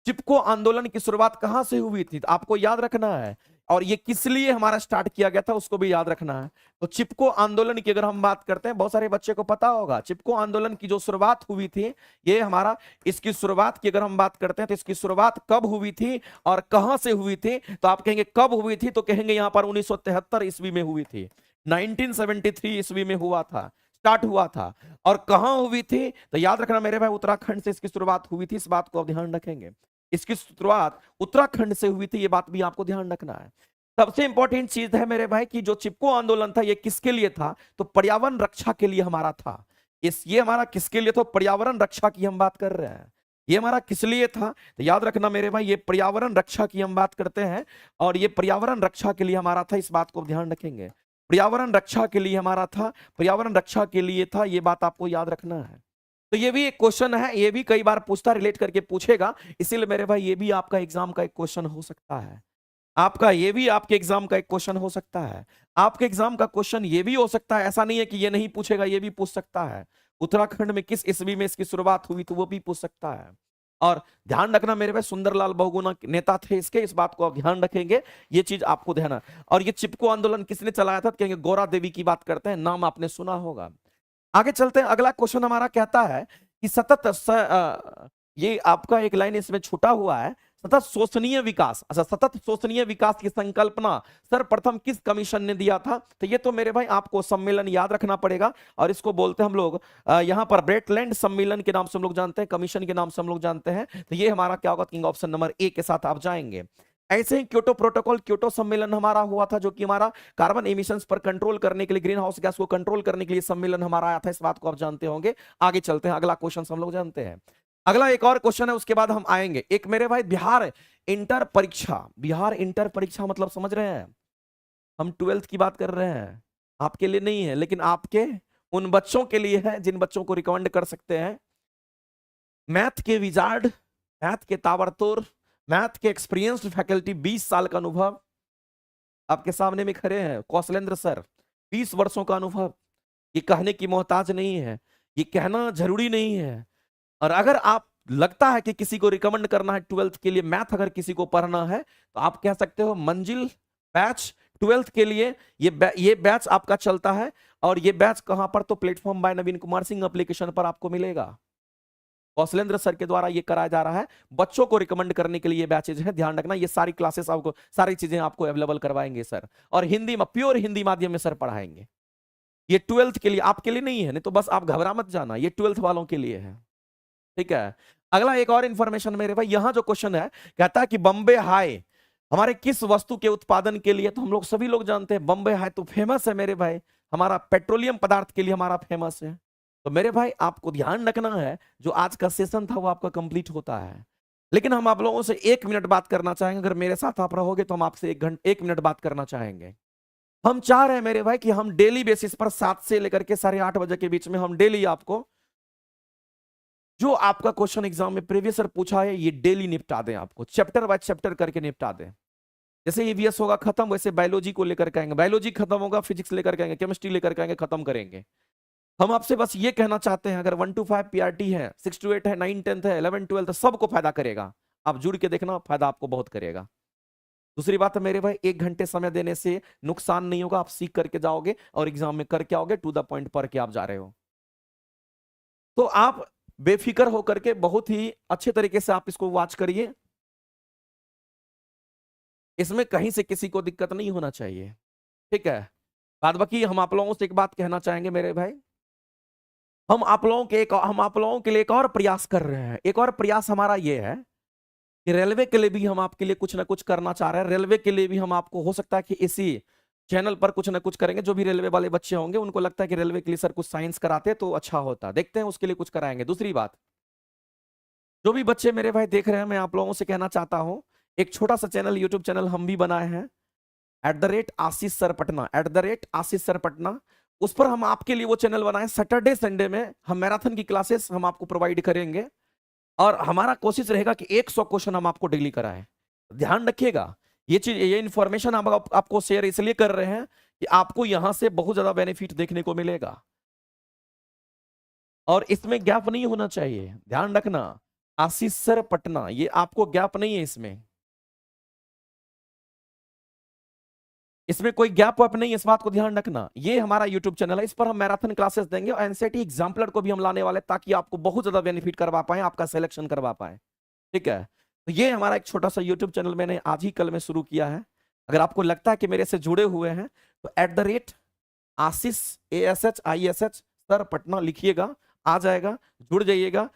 चिपको आंदोलन की शुरुआत कहां से हुई थी, तो आपको याद रखना है। और ये किस लिए हमारा स्टार्ट किया गया था उसको भी याद रखना है। तो चिपको आंदोलन की अगर हम बात करते हैं, बहुत सारे बच्चे को पता होगा चिपको आंदोलन की जो शुरुआत हुई थी, ये हमारा, इसकी शुरुआत की अगर हम बात करते हैं तो इसकी शुरुआत कब हुई थी और कहां से हुई थी, तो आप कहेंगे कब हुई थी, तो कहेंगे यहां पर 1973 ईस्वी में हुई थी। 1973 ईस्वी में हुआ था, स्टार्ट हुआ था। और कहां हुई थी, तो याद रखना मेरे भाई उत्तराखंड से इसकी शुरुआत हुई थी, इस बात को आप ध्यान रखेंगे। इसकी शुरुआत उत्तराखंड से हुई थी, ये बात भी आपको ध्यान रखना है। सबसे इंपॉर्टेंट चीज है मेरे भाई कि जो चिपको आंदोलन था ये किसके लिए था, तो पर्यावरण रक्षा के लिए हमारा था। ये हमारा किसके लिए था, पर्यावरण रक्षा की हम बात कर रहे हैं। ये हमारा किस लिए था, तो याद रखना मेरे भाई ये पर्यावरण रक्षा की हम बात करते हैं। और ये पर्यावरण रक्षा के लिए हमारा था, इस बात को ध्यान रखेंगे। पर्यावरण रक्षा के लिए हमारा था, पर्यावरण रक्षा के लिए था, ये बात आपको याद रखना है। तो ये भी एक क्वेश्चन है, ये भी कई बार पूछता, रिलेट करके पूछेगा, इसीलिए मेरे भाई ये भी आपका एग्जाम का एक क्वेश्चन हो सकता है। आपका ये भी आपके एग्जाम का एक क्वेश्चन हो सकता है। आपके एग्जाम का क्वेश्चन ये भी हो सकता है, ऐसा नहीं है कि ये नहीं पूछेगा, ये भी पूछ सकता है। उत्तराखंड में किस ईस्वी में इसकी शुरुआत हुई तो वो भी पूछ सकता है। और ध्यान रखना मेरे भाई सुंदरलाल बहुगुणा नेता थे इसके, इस बात को आप ध्यान रखेंगे, ये चीज आपको ध्यान है। और ये चिपको आंदोलन किसने चलाया था, कहेंगे गौरा देवी की बात करते हैं, नाम आपने सुना होगा। आगे चलते हैं, अगला क्वेश्चन हमारा कहता है कि ये आपका एक लाइन इसमें छूटा हुआ है, सतत शोषणीय विकास। अच्छा, सतत शोषणीय विकास की संकल्पना सर्वप्रथम किस कमीशन ने दिया था, तो ये तो मेरे भाई आपको सम्मेलन याद रखना पड़ेगा। और इसको बोलते हैं हम लोग यहां पर ब्रेटलैंड सम्मेलन के नाम से हम लोग जानते हैं, कमीशन के नाम से हम लोग जानते हैं। तो ये हमारा क्या होगा, किंग ऑप्शन नंबर ए के साथ आप जाएंगे। ऐसे ही क्योटो प्रोटोकॉल, क्योटो सम्मेलन हमारा हुआ था, जो कि हमारा कार्बन एमिशंस पर कंट्रोल करने के लिए, ग्रीन हाउस गैस को कंट्रोल करने के लिए सम्मेलन हमारा आया था, इस बात को आप जानते होंगे। आगे चलते हैं, अगला क्वेश्चन हम लोग जानते हैं। अगला एक और क्वेश्चन है, उसके बाद हम आएंगे। एक मेरे भाई बिहार इंटर परीक्षा, बिहार इंटर परीक्षा मतलब समझ रहे हैं, हम 12th की बात कर रहे हैं, आपके लिए नहीं है लेकिन आपके उन बच्चों के लिए है जिन बच्चों को रिकमेंड कर सकते हैं। मैथ के विजार्ड, मैथ के ताबड़तोड़, मैथ के एक्सपीरियंस्ड फैकल्टी, 20 साल का अनुभव आपके सामने में खड़े हैं, कौशलेंद्र सर, 20 वर्षों का अनुभव। ये कहने की मोहताज नहीं है, ये कहना जरूरी नहीं है। और अगर आप लगता है कि किसी को रिकमेंड करना है 12th के लिए मैथ, अगर किसी को पढ़ना है तो आप कह सकते हो मंजिल बैच 12th के लिए ये बैच आपका चलता है। और ये बैच कहां पर, तो प्लेटफॉर्म बाय नवीन कुमार सिंह एप्लीकेशन पर आपको मिलेगा। कौशलेंद्र सर के द्वारा ये कराया जा रहा है, बच्चों को रिकमेंड करने के लिए ये बैचेज है। ध्यान रखना ये सारी क्लासेस आपको, सारी चीजें आपको अवेलेबल करवाएंगे सर। और हिंदी में, प्योर हिंदी माध्यम में सर पढ़ाएंगे। ये 12th के लिए, आपके लिए नहीं है, नहीं तो बस आप घबरा मत जाना, ये 12th वालों के लिए है, ठीक है। अगला एक और इंफॉर्मेशन मेरे भाई, यहां जो क्वेश्चन है कहता है कि बॉम्बे हाई हमारे किस वस्तु के उत्पादन के लिए, तो हम लोग सभी लोग जानते हैं बॉम्बे हाई तो फेमस है मेरे भाई, हमारा पेट्रोलियम पदार्थ के लिए हमारा फेमस है। तो मेरे भाई आपको ध्यान रखना है, जो आज का सेशन था वो आपका कंप्लीट होता है, लेकिन हम आप लोगों से 1 मिनट बात करना चाहेंगे। अगर मेरे साथ आप रहोगे तो हम आपसे 1 मिनट बात करना चाहेंगे। हम चाह रहे हैं मेरे भाई कि हम डेली बेसिस पर 7 से लेकर के 8:30 बजे के बीच में हम डेली आपको जो आपका क्वेश्चन एग्जाम में प्रीवियस ईयर पूछा है ये डेली निपटा दें, आपको चैप्टर बाय चैप्टर करके निपटा दें। जैसे ईवीएस होगा खत्म, वैसे बायोलॉजी को लेकर के आएंगे, बायोलॉजी खत्म होगा फिजिक्स लेकर के आएंगे, केमिस्ट्री लेकर के आएंगे, खत्म करेंगे। हम आपसे बस ये कहना चाहते हैं, अगर 1 to 5 पीआरटी है, 6 to 8 है, 9 10th है, 11 12 सबको फायदा करेगा। आप जुड़ के देखना, फायदा आपको बहुत करेगा। दूसरी बात है मेरे भाई, 1 घंटे समय देने से नुकसान नहीं होगा, आप सीख करके जाओगे और एग्जाम में करके आओगे, टू द पॉइंट पढ़ के आप जा रहे हो। तो आप बेफिक्र होकर के बहुत ही अच्छे तरीके से आप इसको वॉच करिए, इसमें कहीं से किसी को दिक्कत नहीं होना चाहिए, ठीक है। बाद बाकी हम आप लोगों से एक बात कहना चाहेंगे मेरे भाई, हम आप लोगों के लिए एक और प्रयास कर रहे हैं। एक और प्रयास हमारा ये है कि रेलवे के लिए भी हम आपके लिए कुछ ना कुछ करना चाह रहे हैं। रेलवे के लिए भी हम आपको, हो सकता है कि इसी चैनल पर कुछ ना कुछ करेंगे। जो भी रेलवे वाले बच्चे होंगे उनको लगता है कि रेलवे के लिए सर कुछ साइंस कराते तो अच्छा होता, देखते हैं उसके लिए कुछ कराएंगे। दूसरी बात, जो भी बच्चे मेरे भाई देख रहे हैं, मैं आप लोगों से कहना चाहता हूं, एक छोटा सा चैनल, यूट्यूब चैनल हम भी बनाए हैं, @आशीष सर पटना, @आशीष सर पटना। उस पर हम आपके लिए वो चैनल बनाए, सैटरडे संडे में हम मैराथन की क्लासेस हम आपको प्रोवाइड करेंगे और हमारा कोशिश रहेगा कि 100 क्वेश्चन हम आपको डेली कराएं। ध्यान रखिएगा, ये चीज, ये इंफॉर्मेशन हम आपको शेयर इसलिए कर रहे हैं कि आपको यहां से बहुत ज्यादा बेनिफिट देखने को मिलेगा और इसमें गैप नहीं होना चाहिए। ध्यान रखना, आशीष सर पटना, ये आपको गैप नहीं है, इसमें कोई गैप वैप नहीं है, इस बात को ध्यान रखना। ये हमारा यूट्यूब चैनल है, इस पर हम मैराथन क्लासेस देंगे और एनसीईआरटी एग्जाम्पलर को भी हम लाने वाले, ताकि आपको बहुत ज्यादा बेनिफिट करवा पाए, आपका सिलेक्शन करवा पाए, ठीक है। तो ये हमारा एक छोटा सा यूट्यूब चैनल मैंने आज ही कल में शुरू किया है। अगर आपको लगता है कि मेरे से जुड़े हुए हैं तो @आशीष ASHISH सर पटना लिखिएगा, आ जाएगा, जुड़ जाइएगा।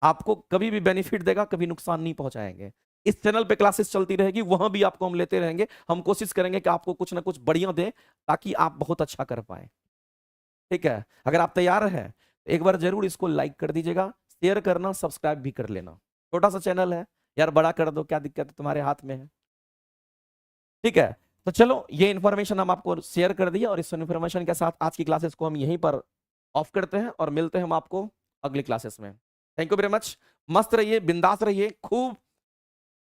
आपको कभी भी बेनिफिट देगा, कभी नुकसान नहीं पहुंचाएंगे। इस चैनल पे क्लासेस चलती रहेगी, वहां भी आपको हम लेते रहेंगे। हम कोशिश करेंगे कि आपको कुछ ना कुछ बढ़िया दें ताकि आप बहुत अच्छा कर पाए, ठीक है। अगर आप तैयार हैं तो एक बार जरूर इसको लाइक कर दीजिएगा, शेयर करना, सब्सक्राइब भी कर लेना। छोटा सा चैनल है यार, बड़ा कर दो, क्या दिक्कत है, तुम्हारे हाथ में है, ठीक है। तो चलो, ये इंफॉर्मेशन हम आपको शेयर कर दिया और इस इंफॉर्मेशन के साथ आज की क्लासेस को हम यहीं पर ऑफ करते हैं और मिलते हैं हम आपको अगली क्लासेस में। Thank you very much. मस्त रहिए, बिंदास रहिए, खूब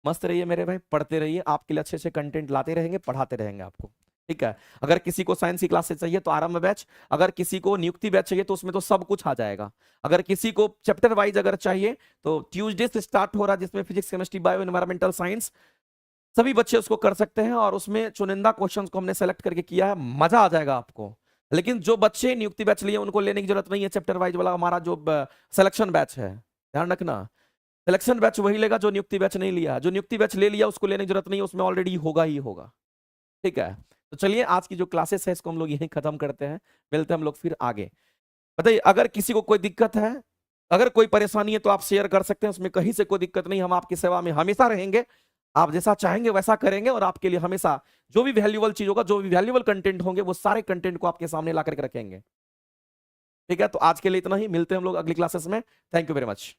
मस्त रहिए मेरे भाई, पढ़ते रहिए, आपके लिए अच्छे अच्छे कंटेंट लाते रहेंगे, पढ़ाते रहेंगे आपको, ठीक है। अगर किसी को साइंस की क्लासेस चाहिए तो आरंभ बैच, अगर किसी को नियुक्ति बैच चाहिए तो उसमें तो सब कुछ आ जाएगा। अगर किसी को चैप्टर वाइज अगर चाहिए तो ट्यूसडे से स्टार्ट हो रहा है, जिसमें physics, chemistry, bio, environmental science, सभी बच्चे उसको कर सकते हैं और उसमें चुनिंदा क्वेश्चंस को हमने सेलेक्ट करके किया है, मजा आ जाएगा आपको। लेकिन जो बच्चे नियुक्ति बैच लिए उनको लेने की जरूरत नहीं है, चैप्टर वाइज वाला हमारा जो सिलेक्शन बैच है, ध्यान रखना, सिलेक्शन बैच वही लेगा जो नियुक्ति बैच नहीं लिया। जो नियुक्ति बैच ले लिया उसको लेने की जरूरत नहीं है, उसमें ऑलरेडी होगा ही होगा, ठीक है। तो चलिए, आज की जो क्लासेस है इसको हम लोग यहीं खत्म करते हैं, मिलते हैं हम लोग फिर आगे। बताइए, अगर किसी को कोई दिक्कत है, अगर कोई परेशानी है तो आप शेयर कर सकते हैं, उसमें कहीं से कोई दिक्कत नहीं, हम आपकी सेवा में हमेशा रहेंगे। आप जैसा चाहेंगे वैसा करेंगे और आपके लिए हमेशा जो भी वैल्यूएबल चीज होगा, जो भी वैल्यूएबल कंटेंट होंगे, वो सारे कंटेंट को आपके सामने ला करके रखेंगे, ठीक है। तो आज के लिए इतना ही, मिलते हैं हम लोग अगली क्लासेस में। Thank you very much.